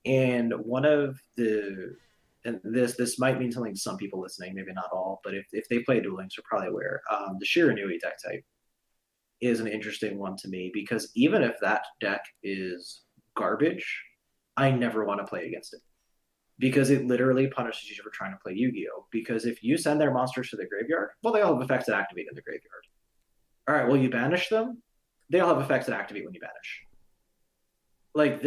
and one of the and this might mean something to some people listening, maybe not all, but if they play Duel Links, are probably aware. The Shiranui deck type is an interesting one to me, because even if that deck is garbage, I never want to play against it, because it literally punishes you for trying to play Yu-Gi-Oh. Because if you send their monsters to the graveyard, well, they all have effects that activate in the graveyard. All right, well, you banish them, they all have effects that activate when you banish. Like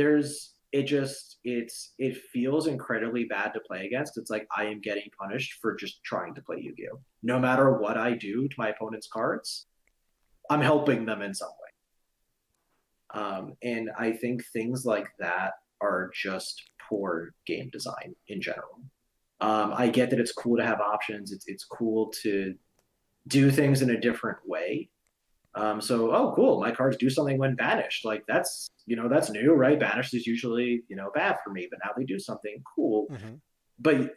it feels incredibly bad to play against. It's like I am getting punished for just trying to play Yu-Gi-Oh. No matter what I do to my opponent's cards, I'm helping them in some way. And I think things like that are just poor game design in general. I get that it's cool to have options. It's cool to do things in a different way. So, oh, cool, my cards do something when banished. Like that's new, right? Banished is usually bad for me, but now they do something cool. Hmm. But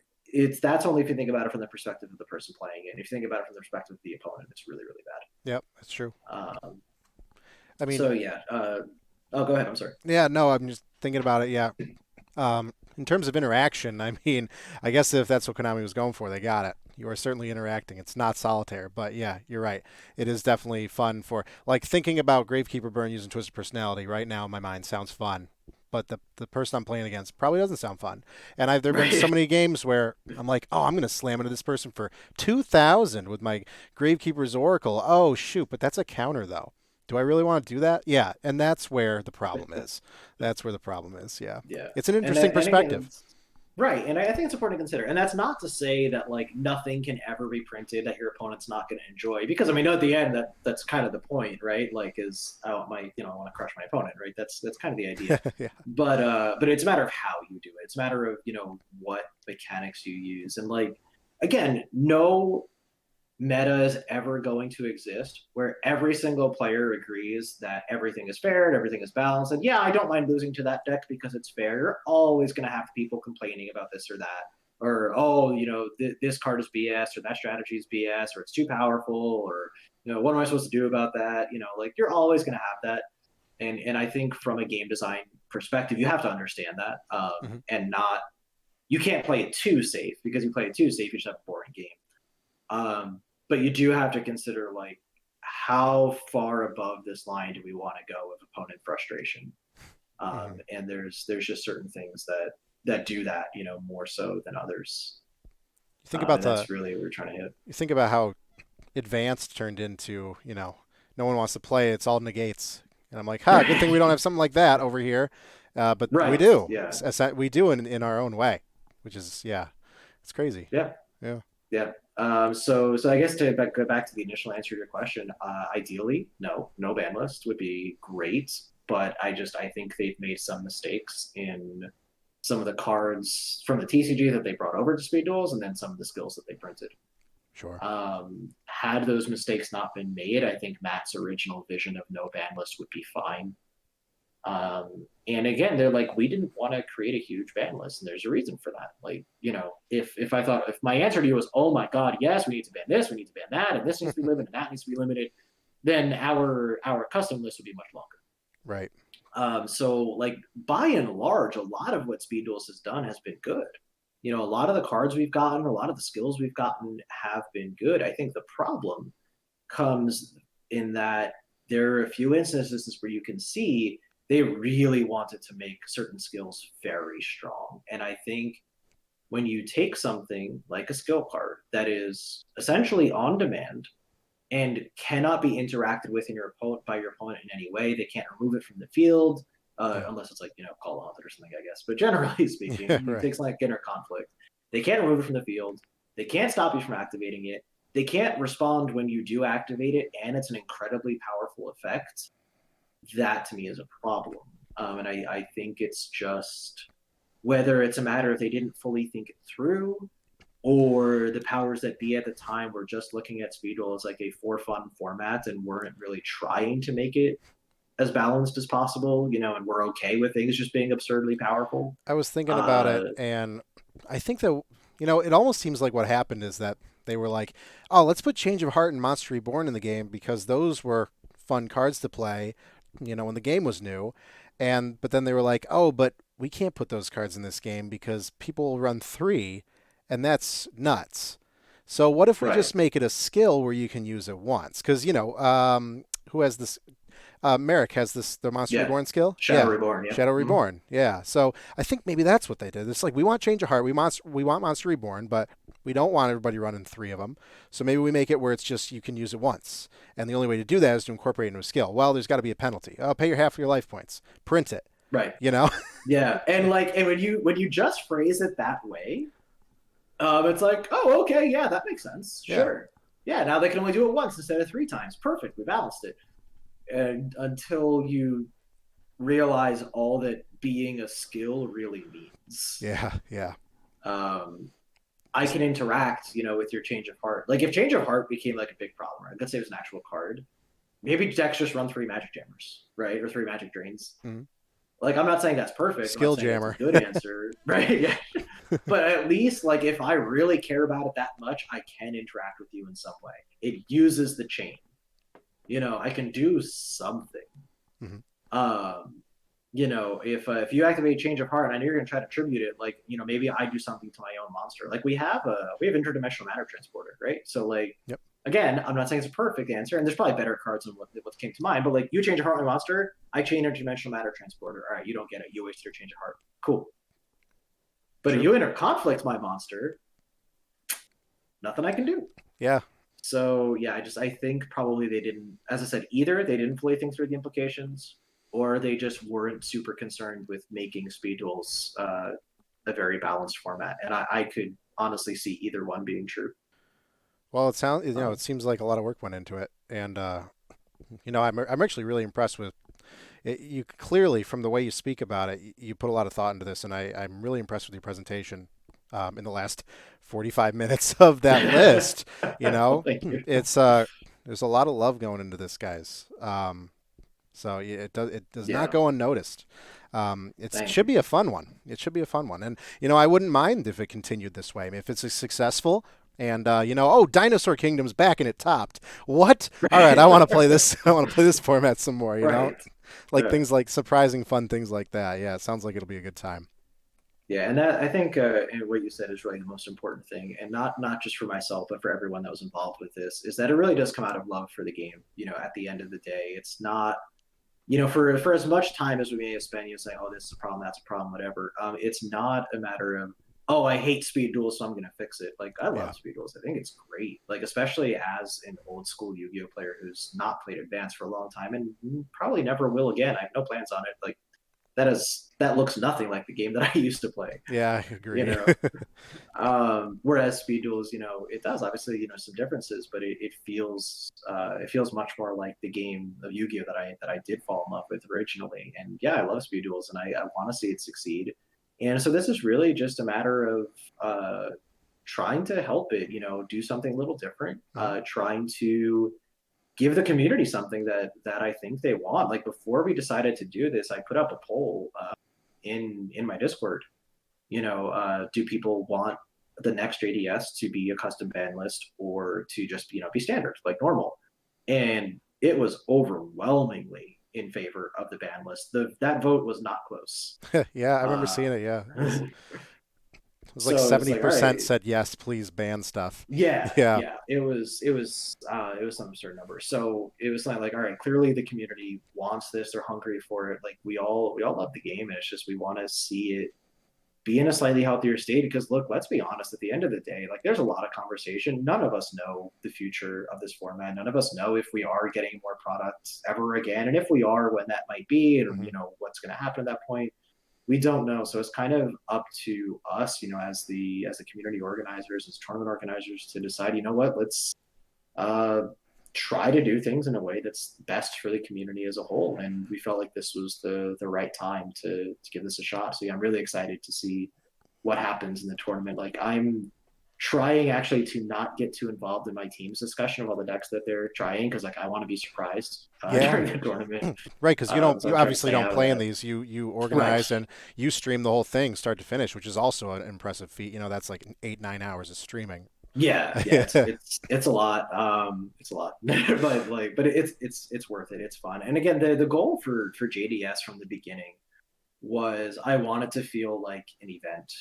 that's only if you think about it from the perspective of the person playing it. If you think about it from the perspective of the opponent, it's really really Yep. That's true. bad. I mean, So yeah. Oh, go ahead. I'm sorry. yeah. No, I'm just thinking about it. Yeah. In terms of interaction, I mean, I guess if that's what Konami was going for, they got it. You are certainly interacting. It's not solitaire, but yeah, you're right. It is definitely fun for like thinking about Gravekeeper Burn using Twisted Personality right now in my mind sounds fun. But the person I'm playing against probably doesn't sound fun. And there've been so Right. many games where I'm like, oh, I'm gonna slam into this person for 2,000 with my Gravekeeper's Oracle. Oh shoot, but that's a counter though. Do I really want to do that? Yeah, and that's where the problem is. That's where the problem is. Yeah, Yeah. it's an And interesting and again, perspective. right. And I think it's important to consider. And that's not to say that like nothing can ever be printed that your opponent's not going to enjoy. Because I mean, at the end, that's kind of the point, right? Like, is I want my I want to crush my opponent, right? That's kind of the idea. Yeah. But it's a matter of how you do it. It's a matter of what mechanics you use. And like again, no meta is ever going to exist where every single player agrees that everything is fair and everything is balanced. And yeah, I don't mind losing to that deck because it's fair. You're always going to have people complaining about this or that. Or, oh, this card is BS, or that strategy is BS, or it's too powerful, or, what am I supposed to do about that? Like you're always going to have that. And I think from a game design perspective, you have to understand that Hmm. and not, you can't play it too safe because you play it too safe, you just have a boring game. But you do have to consider like how far above this line do we want to go with opponent frustration? Hmm. And there's just certain things that do that, more so than others. You think about And the that's really what we're trying to hit. you think about how advanced turned into, no one wants to play. It's all negates, and I'm like, ha, good thing we don't have something like that over here. But we Right. do. Yeah. We do in our own way, which is yeah, it's crazy. Yeah. Yeah. Yeah. So I guess to go back to the initial answer to your question, ideally, no ban list would be great, but I think they've made some mistakes in some of the cards from the TCG that they brought over to Speed Duels, and then some of the skills that they printed. Sure. Had those mistakes not been made, I think Matt's original vision of no ban list would be fine. And again, they're like, we didn't want to create a huge ban list, and there's a reason for that. Like, if my answer to you was, oh my god, yes, we need to ban this, we need to ban that, and this needs to be limited, and that needs to be limited, then our custom list would be much longer. Right. So like by and large, a lot of what Speed Duels has done has been good. A lot of the cards we've gotten, a lot of the skills we've gotten have been good. I think the problem comes in that there are a few instances where you can see they really wanted to make certain skills very strong. And I think when you take something like a skill card that is essentially on demand and cannot be interacted with by your opponent in any way, they can't remove it from the field Yeah. unless it's like call on it or something, I guess. But generally speaking, Yeah. you Right. take something like inner conflict, they can't remove it from the field. They can't stop you from activating it. They can't respond when you do activate it, and it's an incredibly powerful effect. That to me is a problem. And I think it's just whether it's a matter of they didn't fully think it through or the powers that be at the time were just looking at Speedroll as like a for fun format and weren't really trying to make it as balanced as possible, and we're okay with things just being absurdly powerful. I was thinking about Uh, it, and I think that it almost seems like what happened is that they were like, "Oh, let's put Change of Heart and Monster Reborn in the game because those were fun cards to play, when the game was new." But then they were like, "Oh, but we can't put those cards in this game because people will run 3, and that's nuts." So what if we right. just make it a skill where you can use it once? Because who has this Merrick has the Monster Yeah. Reborn skill. Shadow Yeah, Reborn. Yeah. Shadow Mm-hmm. Reborn. Yeah. So I think maybe that's what they did. It's like we want Change of Heart, we want Monster Reborn, but we don't want everybody running 3 of them. So maybe we make it where it's just you can use it once, and the only way to do that is to incorporate it into a skill. Well, there's got to be a penalty. Oh, pay your half of your life points. Print it. Right. You know. Yeah. And when you just phrase it that way, it's like, oh, okay, yeah, that makes sense. Yeah. Sure. Yeah, now they can only do it once instead of 3 times. Perfect. We balanced it. And until you realize all that being a skill really means. Yeah. Yeah. Um, I can interact, with your change of heart. Like if change of heart became like a big problem, right? Let's say it was an actual card. Maybe decks just run 3 magic jammers, right? Or 3 magic drains. Mhm. Like I'm not saying that's perfect. I'm not Skill saying that's a jammer. good answer, right? Yeah. But at least like if I really care about it that much, I can interact with you in some way. It uses the chain. I can do something. Mhm. Um, if you activate change of heart and I know you're going to try to tribute it, like, maybe I do something to my own monster. Like we have interdimensional matter transporter, right? So like, Yep. again, I'm not saying it's a perfect answer, and there's probably better cards than what came to mind. But like, you change a heart on my monster, I chain interdimensional matter transporter. All right, you don't get it. You wasted your change of heart. Cool. But if True. you interconflict my monster, nothing I can do. Yeah. So yeah, I think probably they didn't, as I said, either they didn't fully think through the implications, or they just weren't super concerned with making speed duels a very balanced format. And I could honestly see either one being true. Well, it sounds, Um, it seems like a lot of work went into it, and I'm actually really impressed with it. You clearly, from the way you speak about it, you put a lot of thought into this, and I'm really impressed with your presentation. In the last 45 minutes of that list, Thank you. it's there's a lot of love going into this, guys. So yeah, it does not Yeah, go unnoticed. It thank should you. be a fun one. It should be a fun one, and I wouldn't mind if it continued this way. I mean, if it's a successful, and oh, Dinosaur Kingdom's back and it topped. What? All right, I want to play this. I want to play this format some more. Right. Like Yeah. things like surprising fun things like that. Yeah, it sounds like it'll be a good time. Yeah, and that I think and what you said is really the most important thing, and not just for myself, but for everyone that was involved with this, is that it really does come out of love for the game. At the end of the day, it's not for as much time as we may have spent, saying, "Oh, this is a problem, that's a problem, whatever." It's not a matter of, "Oh, I hate speed duels, so I'm going to fix it." Like, I Yeah. love speed duels. I think it's great. Like, especially as an old school Yu-Gi-Oh player who's not played Advanced for a long time and probably never will again. I have no plans on it. Like, that looks nothing like the game that I used to play. Yeah, I You agree. know, whereas speed duels, it does obviously, some differences, but it feels much more like the game of Yu-Gi-Oh that I did fall in love with originally. And yeah, I love speed duels, and I want to see it succeed. And so this is really just a matter of trying to help it, do something a little different, Mhm. trying to give the community something that I think they want. Like, before we decided to do this, I put up a poll in my Discord. Do people want the next JDS to be a custom ban list, or to just be standard like normal? And it was overwhelmingly in favor of the ban list. That vote was not close. Yeah, I remember Uh, seeing it. Yeah, it was like so it's like, all 70% right, said yes, please ban stuff. yeah, Yeah. yeah, it was some certain number. So it was like, all right, clearly the community wants this, they're hungry for it. Like, we all love the game, and it's just we want to see it be in a slightly healthier state. Because look, let's be honest, at the end of the day, like, there's a lot of conversation. None of us know the future of this format. None of us know if we are getting more products ever again, and if we are, when that might be, and Hmm. what's going to happen at that point. We don't know. So it's kind of up to us, as the community organizers, as tournament organizers, to decide, what, let's uh try to do things in a way that's best for the community as a whole. And we felt like this was the right time to give this a shot. So yeah, I'm really excited to see what happens in the tournament. Like, I'm trying actually to not get too involved in my team's discussion of all the decks that they're trying, because like, I want to be surprised Yeah. during the tournament. Right, because So you I'm trying to obviously stay don't out of play in that. these. You Right. organize and you stream the whole thing start to finish, which is also an impressive feat. That's like 8-9 hours of streaming. Yeah, yeah, it's a lot. It's a lot, but it's worth it. It's fun. And again, the goal for JDS from the beginning was, I wanted to feel like an event.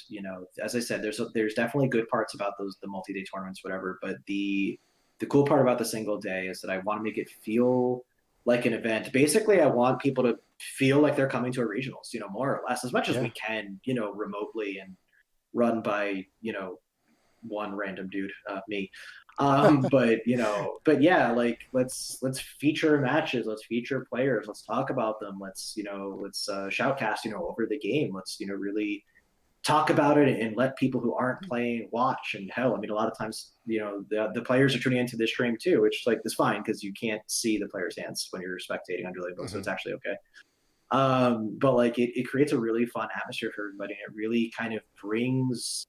As I said, there's definitely good parts about the multi-day tournaments, whatever. But the cool part about the single day is that I want to make it feel like an event. Basically, I want people to feel like they're coming to a regionals, more or less, as much as we Yeah. can, remotely, and run by one random dude, me. But yeah, like, let's feature matches, let's feature players, let's talk about them, let's shoutcast, over the game. Let's really talk about it, and let people who aren't playing watch. And hell, I mean, a lot of times, the players are tuning into this stream too, which, like, is fine, because you can't see the players' hands when you're spectating on Duel, so Hmm. it's actually okay. But like, it creates a really fun atmosphere for everybody, and it really kind of brings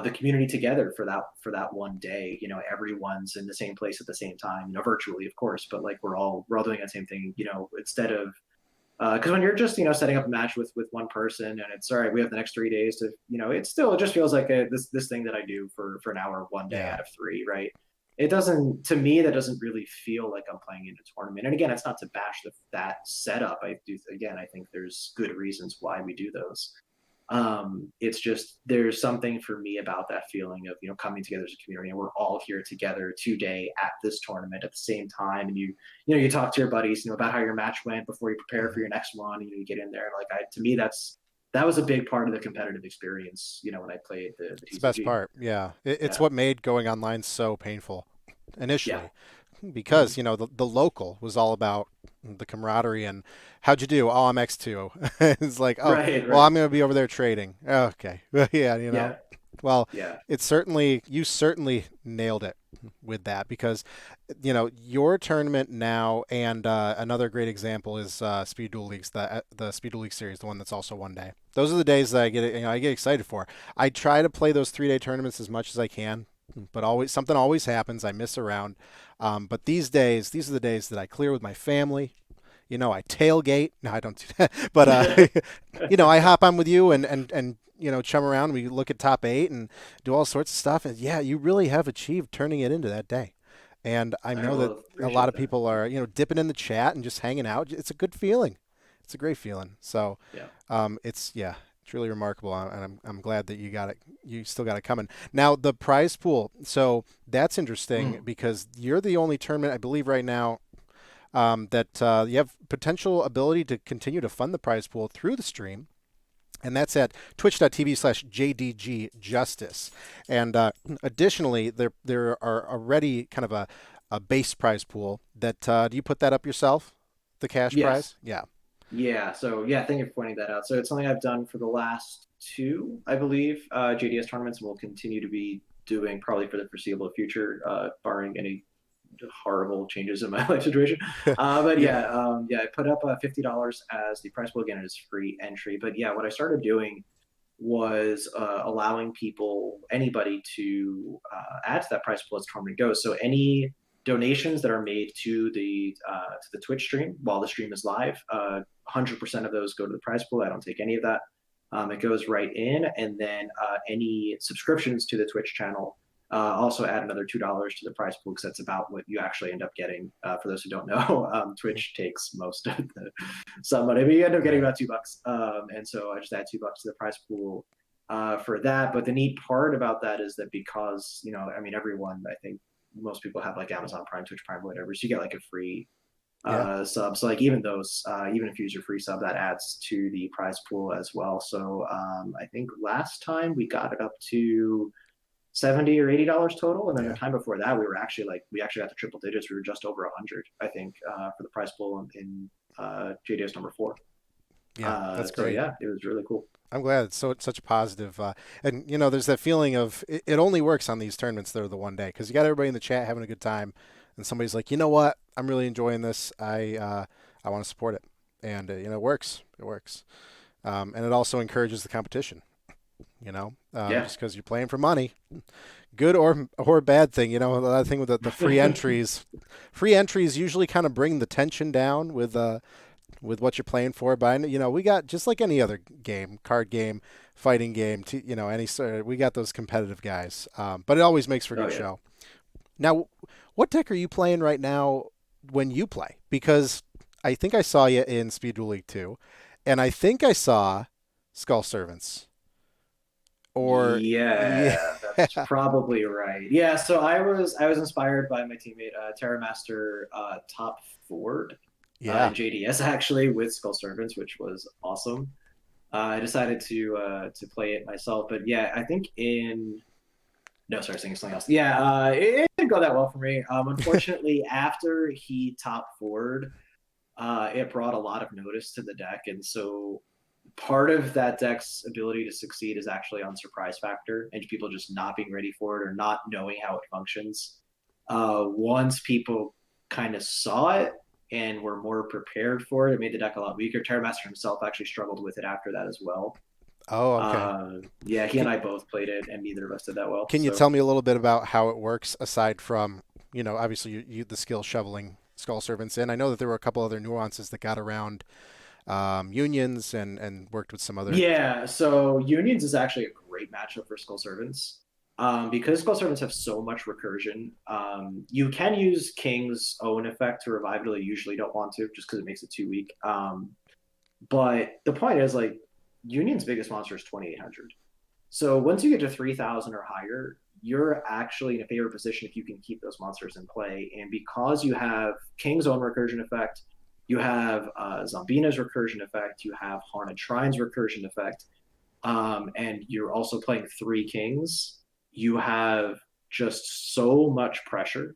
the community together for that one day. Everyone's in the same place at the same time, virtually, of course, but like, we're all doing the same thing. Instead of because when you're just setting up a match with one person, and it's all right, we have the next 3 days to, it just feels like this thing that I do for an hour one day Yeah. out of three, right? it doesn't, to me, that doesn't really feel like I'm playing in a tournament. And again, it's not to bash that setup. I do, again, I think there's good reasons why we do those. It's just there's something for me about that feeling of coming together as a community, and we're all here together today at this tournament at the same time, and you talk to your buddies about how your match went before you prepare for Mhm. your next one, and you get in there, and like to me that was a big part of the competitive experience, when I played the It's the best TCG. part. Yeah, it's Yeah, what made going online so painful yeah. initially, Hmm. because the local was all about the camaraderie and how'd you do? Oh, I'm X2. It's like, oh, Right, well, right. I'm gonna be over there trading. Okay, yeah, Yeah, Well, yeah. you certainly nailed it with that because your tournament now and another great example is Speed Duel Leagues, the Speed Duel League series, the one that's also one day. Those are the days that I get excited for. I try to play those 3 day tournaments as much as I can, but always something always happens. I miss around. But these are the days that I clear with my family. I tailgate. No, I don't do that. But I hop on with you and chum around. We look at top 8 and do all sorts of stuff. And yeah, you really have achieved turning it into that day. And I All right, know that well, a lot appreciate of that. people are dipping in the chat and just hanging out. It's a good feeling. It's a great feeling. So, Yeah. it's really remarkable, and I'm glad that you got it. You still got it coming. Now the prize pool. So that's interesting Mm. because you're the only tournament I believe right now that you have potential ability to continue to fund the prize pool through the stream. And that's at twitch.tv/JDG Justice. And additionally, there are already kind of a base prize pool that do you put that up yourself? The cash Yes. prize? Yeah. Yeah, so yeah, thank you for pointing that out. So it's something I've done for the last two, I believe, JDS tournaments, and will continue to be doing probably for the foreseeable future, barring any horrible changes in my life situation. But Yeah. yeah, I put up $50 as the price pool. Again, it is free entry. But yeah, what I started doing was allowing people, anybody, to add to that price pool as tournament goes. So any donations that are made to the Twitch stream while the stream is live, 100% of those go to the prize pool. I don't take any of that. It goes right in, and then any subscriptions to the Twitch channel also add another $2 to the prize pool because that's about what you actually end up getting. For those who don't know, Twitch takes most of the some money, but you end up getting Right. about $2. And so I just add $2 to the prize pool for that. But the neat part about that is that because I mean, everyone, I think most people have like Amazon Prime, Twitch Prime, whatever, so you get like a free Yeah. sub. So like even those, even if you use your free sub, that adds to the prize pool as well. So I think last time we got it up to $70 or $80 total, and then the Yeah. time before that we actually got to triple digits. We were just over 100, I think, for the prize pool in JDS number 4. Yeah. That's So great. yeah, it was really cool. I'm glad it's such a positive, and there's that feeling of it only works on these tournaments that are the one day because you got everybody in the chat having a good time, and somebody's like, you know what, I'm really enjoying this. I want to support it, and it works. It works, and it also encourages the competition. Yeah. Just because you're playing for money, good or bad thing. The other thing with the free entries usually kind of bring the tension down with what you're playing for. But we got just like any other game, card game, fighting game. Any sort. We got those competitive guys. But it always makes for a Oh good yeah. show. Now, what deck are you playing right now when you play? Because I think I saw you in Speed Duel League 2, and I think I saw Skull Servants. Or yeah, Yeah, that's probably right. Yeah, so I was inspired by my teammate Terra Master Top Ford yeah, in JDS actually with Skull Servants, which was awesome. I decided to play it myself, but yeah, I think in no, sorry, saying something else. Yeah, it didn't go that well for me. Unfortunately, after he top forward, it brought a lot of notice to the deck, and so part of that deck's ability to succeed is actually on surprise factor and people just not being ready for it or not knowing how it functions. Once people kind of saw it and were more prepared for it, it made the deck a lot weaker. Terramaster himself actually struggled with it after that as well. oh, okay. Yeah, he Can, and I both played it, and neither of us did that well. can you So tell me a little bit about how it works aside from obviously the skill shoveling Skull Servants in? I know that there were a couple other nuances that got around unions and worked with some other. yeah, so Unions is actually a great matchup for Skull Servants. Because spell servants have so much recursion, you can use King's own effect to revive it. You usually don't want to, just because it makes it too weak. But the point is, like, Union's biggest monster is 2,800. So once you get to 3,000 or higher, you're actually in a favorite position if you can keep those monsters in play. And because you have King's own recursion effect, you have Zombina's recursion effect, you have Haunted Shrine's recursion effect, and you're also playing three Kings, you have just so much pressure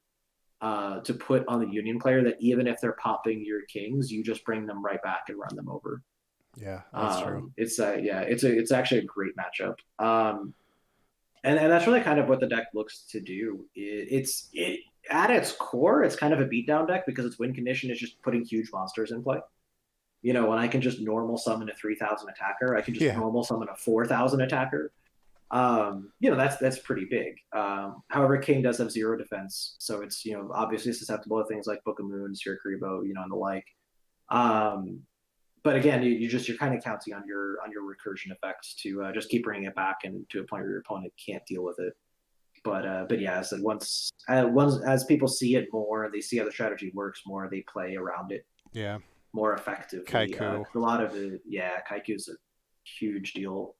to put on the Union player that even if they're popping your Kings, you just bring them right back and run them over. Yeah, that's true. It's actually a great matchup. And that's really kind of what the deck looks to do. It at its core, it's kind of a beatdown deck because its win condition is just putting huge monsters in play. When I can just normal summon a 3,000 attacker, I can just Yeah. normal summon a 4,000 attacker. That's pretty big. However, King does have zero defense, so it's obviously susceptible to things like Book of Moons, Sirkaribo, and the like. Um, but again, you're kind of counting on your recursion effects to just keep bringing it back and to a point where your opponent can't deal with it. But yeah, I said once as people see it more, they see how the strategy works more, they play around it Yeah. more effectively. Kaiku. A lot of it, yeah, Kaiku's a huge deal.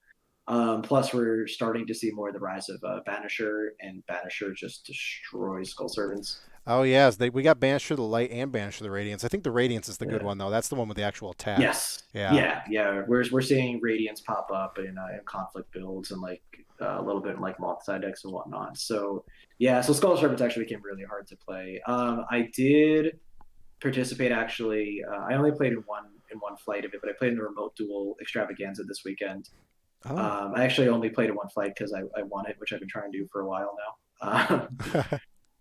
Plus, we're starting to see more of the rise of Banisher, and Banisher just destroys Skull Servants. Oh yes, we got Banisher the Light and Banisher the Radiance. I think the Radiance is the good Yeah. one though. That's the one with the actual attack. Yes. Yeah. Yeah. We're seeing Radiance pop up in conflict builds and like a little bit in like Moth side decks and whatnot. So yeah, so Skull Servants actually became really hard to play. I did participate actually. I only played in one flight of it, but I played in a remote duel extravaganza this weekend. Oh. I actually only played in one flight because I won it, which I've been trying to do for a while now.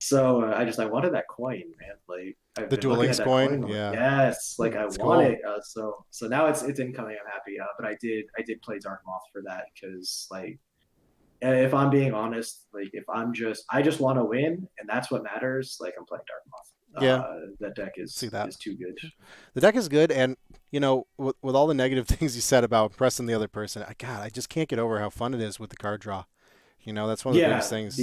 So I wanted that coin, man. Like I've The been Duel looking at Links that coin. coin. I'm like, Yeah. yes, like I It's want cool. it. So now it's incoming. I'm happy. But I did play Dark Moth for that because like if I'm being honest, like if I just want to win and that's what matters. Like I'm playing Dark Moth. Yeah. That deck See is that. is too good. The deck is good, and with all the negative things you said about pressing the other person, God, I just can't get over how fun it is with the card draw. That's one of the biggest Yeah, things.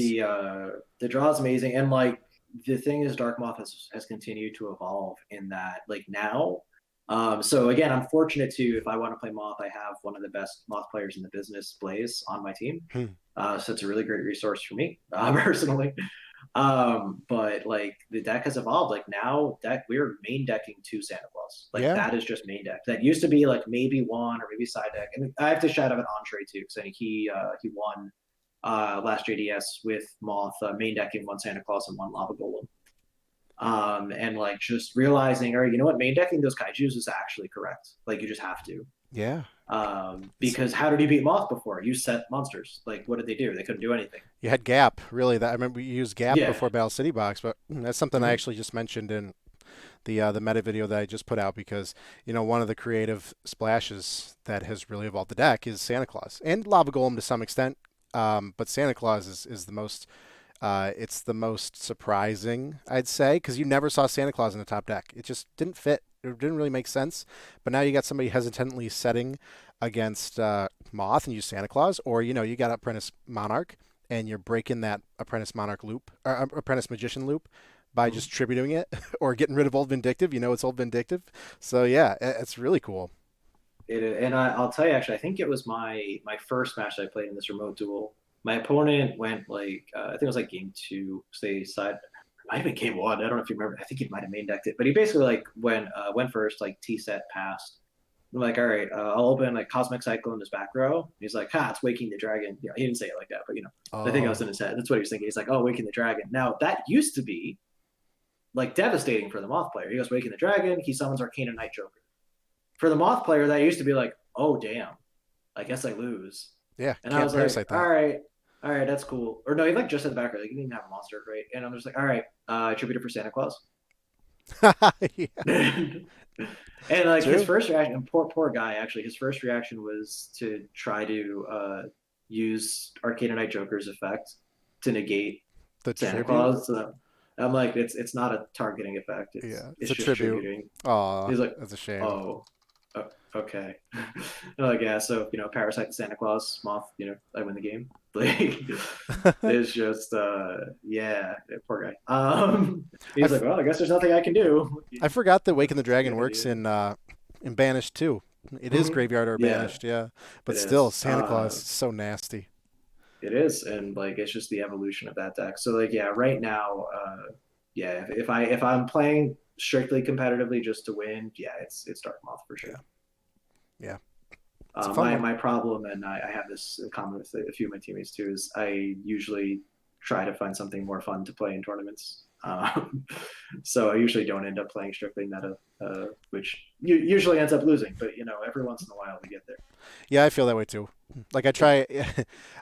the draw is amazing, and like the thing is, Dark Moth has continued to evolve in that like now. So again, I'm fortunate to if I want to play Moth, I have one of the best Moth players in the business, Blaze, on my team. Hmm. So it's a really great resource for me personally. But like the deck has evolved. Like now, we're main decking two Santa Claus. Like Yeah. that is just main deck. That used to be like maybe one or maybe side deck. And I have to shout out Entree too, because I think he won last JDS with Moth, main decking one Santa Claus and one Lava Golem. And like just realizing, all right, you know what, main decking those kaijus is actually correct. Like you just have to. Yeah. It's, Because how did he beat Moth before? You set monsters. Like what did they do? They couldn't do anything. you had Gap, really. That I remember you used Gap Yeah. before Battle City Box, but that's something I Mm-hmm. actually just mentioned in the meta video that I just put out because one of the creative splashes that has really evolved the deck is Santa Claus and Lava Golem to some extent, but Santa Claus is the most it's the most surprising, I'd say, because you never saw Santa Claus in the top deck. It just didn't fit. It didn't really make sense. But now you got somebody hesitantly setting against Moth and use Santa Claus, or you got Apprentice Monarch and you're breaking that Apprentice Monarch loop or Apprentice Magician loop by Mm-hmm. just tributing it or getting rid of Old Vindictive. It's Old Vindictive. So yeah, it's really cool. And I'll tell you, actually, I think it was my first match that I played in this remote duel. My opponent went like I think it was like game two. So they side might have been game one. I don't know if you remember. I think he might have main decked it, but he basically like went first, like T set passed. I'm like, all right, I'll open like Cosmic Cycle in his back row. He's like, ha, it's Waking the Dragon. He didn't say it like that, but I think I was Oh, in his head. That's what he was thinking. He's like, oh, Waking the Dragon. Now that used to be like devastating for the Moth player. He goes Waking the Dragon. He summons Arcana Night Joker. For the Moth player, that used to be like, oh damn, I guess I lose. yeah, And I can't was like, parasite that. all right, that's cool. Or no, he like just in the back row, like he didn't even have a monster, right? And I'm just like, all right, attributor for Santa Claus. Yeah, And like his true. first reaction, and poor guy, actually, his first reaction was to try to use Arcana Night Joker's effect to negate The Santa tribute. Claus. So I'm like, it's not a targeting effect. It's Yeah, it's it's a just tribute. tributing. Oh, He's like, that's a shame. oh, okay. Like yeah, so Parasite the Santa Claus, Moth, I win the game. Like it's just yeah, poor guy. I, He's like, f- well, I guess there's nothing I can do. I forgot that Waking the It's a Dragon good works idea. in Banished too. It is Mhm. Graveyard or Yeah, Banished, yeah. But it still, is. Santa Claus is so nasty. It is, and like it's just the evolution of that deck. So like yeah, right now, yeah, if I'm playing strictly competitively just to win, yeah, it's Dark Moth for Yeah, sure. yeah. It's a fun My one. my problem, and I have this in common with a few of my teammates too, is I usually try to find something more fun to play in tournaments. So I usually don't end up playing strictly meta, which usually ends up losing. But you know, every once in a while we get there. Yeah, I feel that way too. Like I try,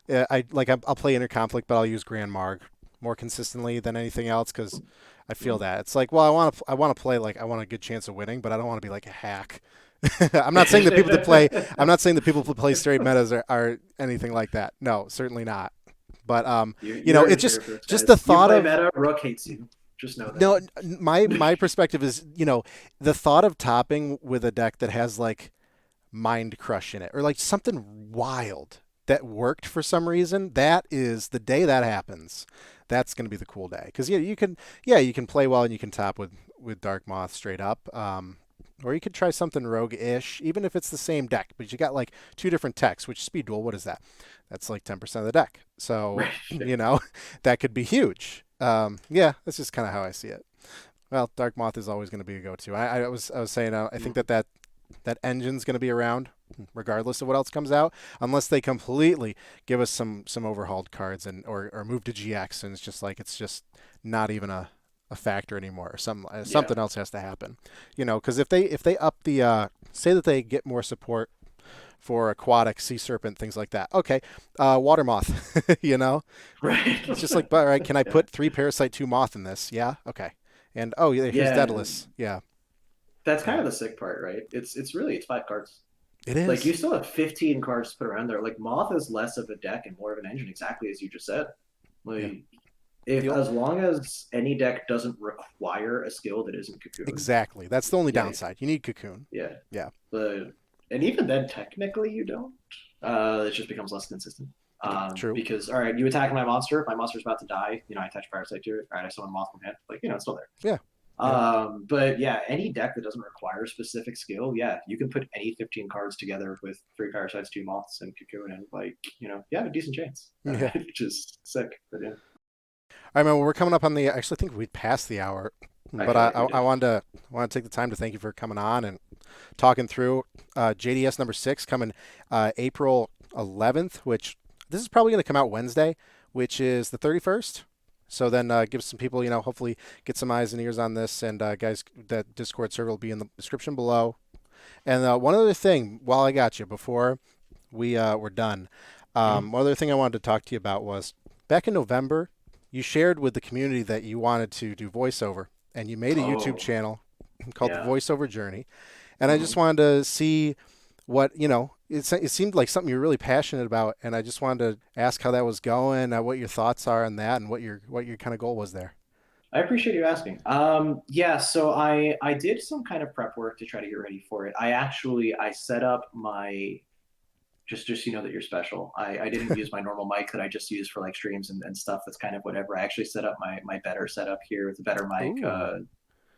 yeah, I'll play Interconflict, but I'll use Grand Marg more consistently than anything else because I feel Mm. that it's like, well, I want to play like I want a good chance of winning, but I don't want to be like a hack. I'm not saying that people that play, I'm not saying that people who play straight metas are anything like that. No, certainly not. But You're in it's for those just the guys. You thought play of meta, Rook hates you. Just know no, that. my perspective is, the thought of topping with a deck that has like Mind Crush in it or like something wild that worked for some reason. That is the day that happens. That's going to be the cool day because you can play well and you can top with Dark Moth straight up. Or you could try something rogue-ish, even if it's the same deck, but you got like two different techs. Which Speed Duel, what is that? That's like 10% of the deck. So Right. that could be huge. Yeah, that's just kind of how I see it. Well, Dark Moth is always going to be a go-to. I was saying I think Mm. that engine's going to be around regardless of what else comes out, unless they completely give us some overhauled cards and or move to GX and it's just not even a factor anymore. Or Yeah. something else has to happen, because if they up the say that they get more support for aquatic sea serpent things like that. Okay, water moth, Right. it's just like, all right, can I Yeah. put 3 parasite 2 moth in this? Yeah, okay. And oh yeah, here's Yeah. Daedalus. Yeah, That's kind yeah, of the sick part, right? It's 5 cards. it Like you is. still have 15 cards to put around there. Like Moth is less of a deck and more of an engine, exactly as you just said. Yeah. Like if The as long as any deck doesn't require a skill that isn't Cocoon, Exactly. That's the only yeah, downside. You need cocoon. yeah. Yeah. But and even then, technically, you don't. It just becomes less consistent. True. Because all right, you attack my monster. My monster's about to die. You know, I attach Parasite to it. All right, I summon Moth from hand. Like you know, it's still there. Yeah. Yeah. But yeah, any deck that doesn't require specific skill, yeah, you can put any 15 cards together with 3 Parasites, 2 Moths, and Cocoon, and like you know, you have a decent chance, Yeah. which is sick. But yeah, I remember we're coming up on the. I actually think we passed the hour, I but feel like we I did. wanted to take the time to thank you for coming on and talking through JDS number 6 coming April 11th, which this is probably going to come out Wednesday, which is the 31st. So then give some people, hopefully get some eyes and ears on this. And guys, that Discord server will be in the description below. And one other thing, while I got you, before we're done, Mhm. one other thing I wanted to talk to you about was back in November, you shared with the community that you wanted to do voiceover, and you made a YouTube Oh, channel called The yeah. Voiceover Journey. And I just Mhm. wanted to see it seemed like something you're really passionate about, and I just wanted to ask how that was going, what your thoughts are on that, and what your kind of goal was there. I appreciate you asking. Yeah, so I did some kind of prep work to try to get ready for it. I set up my just so you know that you're special. I didn't use my normal mic that I just use for like streams and stuff. That's kind of whatever. I actually set up my better setup here with a better mic. Ooh,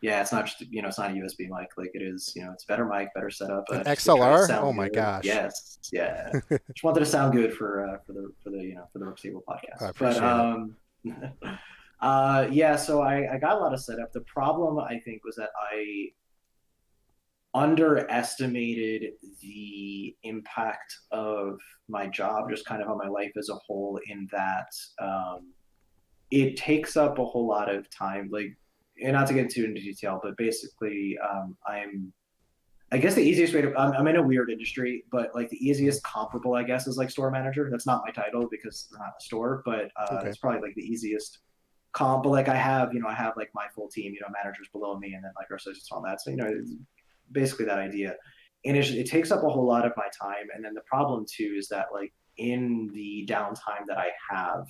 Yeah, it's not just it's not a USB mic like it is. It's better mic, better setup. an Just to try to XLR? Oh sound my good. gosh, Yes, yeah. Just wanted to sound good for the for the Rook Stable I podcast. But appreciate it. yeah. So I got a lot of setup. The problem I think was that I underestimated the impact of my job, just kind of on my life as a whole, in that it takes up a whole lot of time. Like, and not to get too into detail, but basically, I guess the easiest way to, I'm in a weird industry, but like the Mhm. easiest comparable, I guess, is like store manager. That's not my title because it's not a store, but Okay. it's probably like the easiest comp. But like I have like my full team, managers below me, and then like our associates and all that. So, basically that idea. And it takes up a whole lot of my time. And then the problem too is that like in the downtime that I have,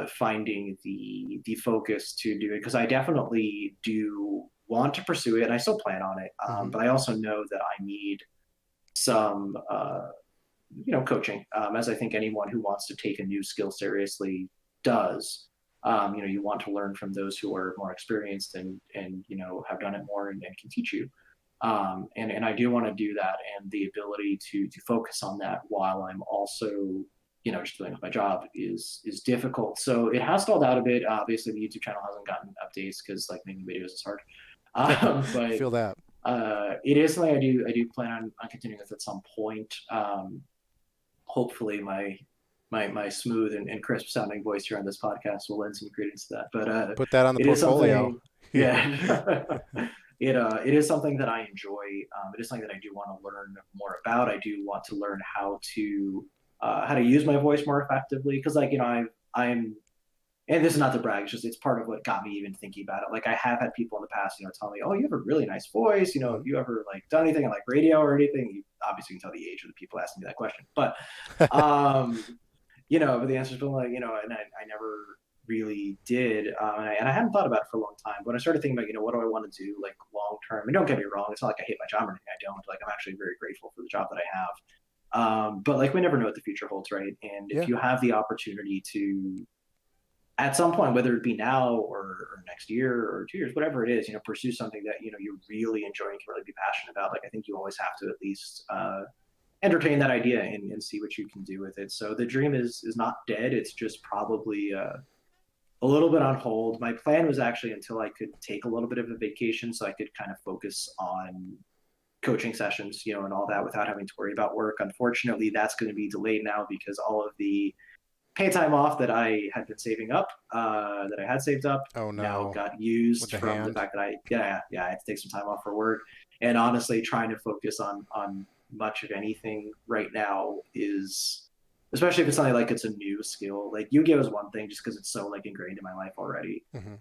finding the focus to do it, because I definitely do want to pursue it and I still plan on it. Hmm. But I also know that I need some coaching, as I think anyone who wants to take a new skill seriously does. You want to learn from those who are more experienced and have done it more and can teach you. And I do want to do that, and the ability to focus on that while I'm also just doing my job is difficult. So it has stalled out a bit. Obviously, the YouTube channel hasn't gotten updates because like making videos is hard. But Feel that. it is something I do plan on continuing with at some point. Hopefully, my smooth and crisp sounding voice here on this podcast will lend some credence to that. But Put that on the it is portfolio. something, yeah. It is something that I enjoy. It is something that I do want to learn more about. I do want to learn how to use my voice more effectively because like I'm and this is not to brag, it's part of what got me even thinking about it. Like I have had people in the past, tell me, "Oh, you have a really nice voice. Have you ever like done anything on like radio or anything?" You obviously can tell the age of the people asking me that question, but um, but the answer's been like, and I never really did, and I hadn't thought about it for a long time. But when I started thinking about, what do I want to do like long term? And don't get me wrong, it's not like I hate my job or anything. I don't. Like I'm actually very grateful for the job that I have. But like we never know what the future holds, right? And Yeah. if you have the opportunity to at some point, whether it be now or next year or 2 years, whatever it is, pursue something that you really enjoy and can really be passionate about. Like I think you always have to at least entertain that idea and see what you can do with it. So the dream is not dead. It's just probably a little bit on hold. My plan was actually until I could take a little bit of a vacation, so I could kind of focus on coaching sessions, and all that without having to worry about work. Unfortunately, that's going to be delayed now because all of the pay time off that I had been saving up, that I had saved up, Oh now no. got With used the from the hand. fact that I had to take some time off for work. And honestly, trying to focus on much of anything right now is, especially if it's something like it's a new skill. Like Yu-Gi-Oh is one thing just because it's so like ingrained in my life already. Hmm.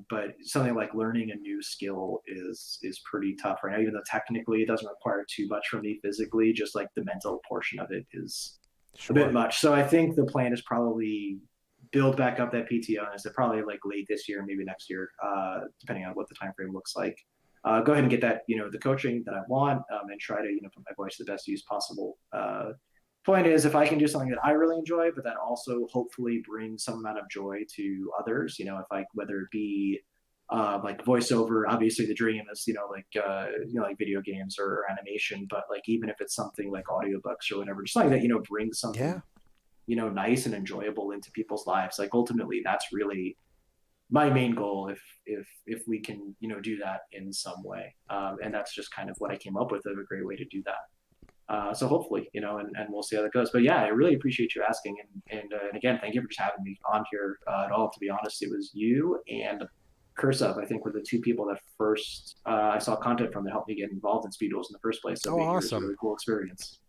But something like learning a new skill is pretty tough right now, even though technically it doesn't require too much from me physically. Just like the mental portion of it is a bit Sure. much. So I think the plan is probably build back up that PTO, and it's probably like late this year, maybe next year, depending on what the time frame looks like. Go ahead and get that, the coaching that I want, and try to, put my voice to the best use possible. Point is, if I can do something that I really enjoy, but that also hopefully brings some amount of joy to others, if I, whether it be like voiceover, obviously the dream is, like video games or animation, but like even if it's something like audiobooks or whatever, just something that, brings Yeah. something, nice and enjoyable into people's lives. Like ultimately that's really my main goal if we can, do that in some way. And that's just kind of what I came up with of a great way to do that. So hopefully, and we'll see how that goes. But yeah, I really appreciate you asking, and again, thank you for just having me on here at all. To be honest, it was you and Cursive, I think, were the two people that first I saw content from that helped me get involved in speed duels in the first place. So Oh, being here is a awesome. really cool experience.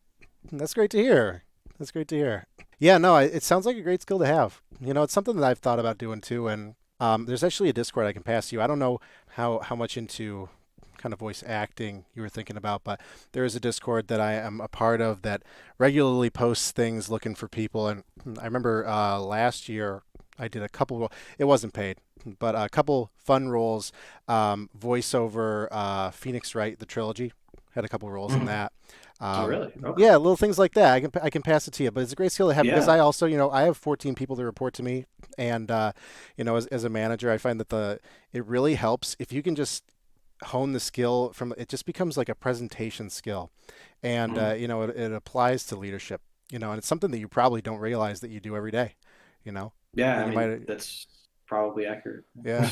That's great to hear. That's great to hear. Yeah, no, it sounds like a great skill to have. It's something that I've thought about doing too. And there's actually a Discord I can pass you. I don't know how much into kind of voice acting you were thinking about, but there is a Discord that I am a part of that regularly posts things looking for people. And I remember last year I did a couple. It wasn't paid, but a couple fun roles. Voiceover Phoenix Wright, the trilogy, had a couple roles in Mm-hmm. that. Oh, really? Okay. Yeah, little things like that. I can pass it to you, but it's a great skill to have because Yeah. I also I have 14 people that report to me, and as a manager, I find that the it really helps if you can just hone the skill from it just becomes like a presentation skill, and Mm-hmm. it applies to leadership, and it's something that you probably don't realize that you do every day, you know, Yeah. and I you mean, might that's probably accurate. yeah.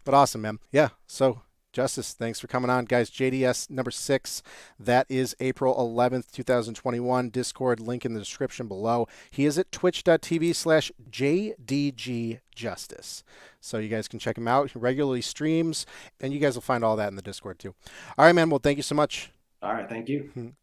But awesome, man. Yeah. So, Justice, thanks for coming on, guys. JDS number 6. That is April 11th, 2021. Discord link in the description below. He is at twitch.tv/JDG Justice. So you guys can check him out. He regularly streams, and you guys will find all that in the Discord too. All right, man. Well, thank you so much. All right. Thank you.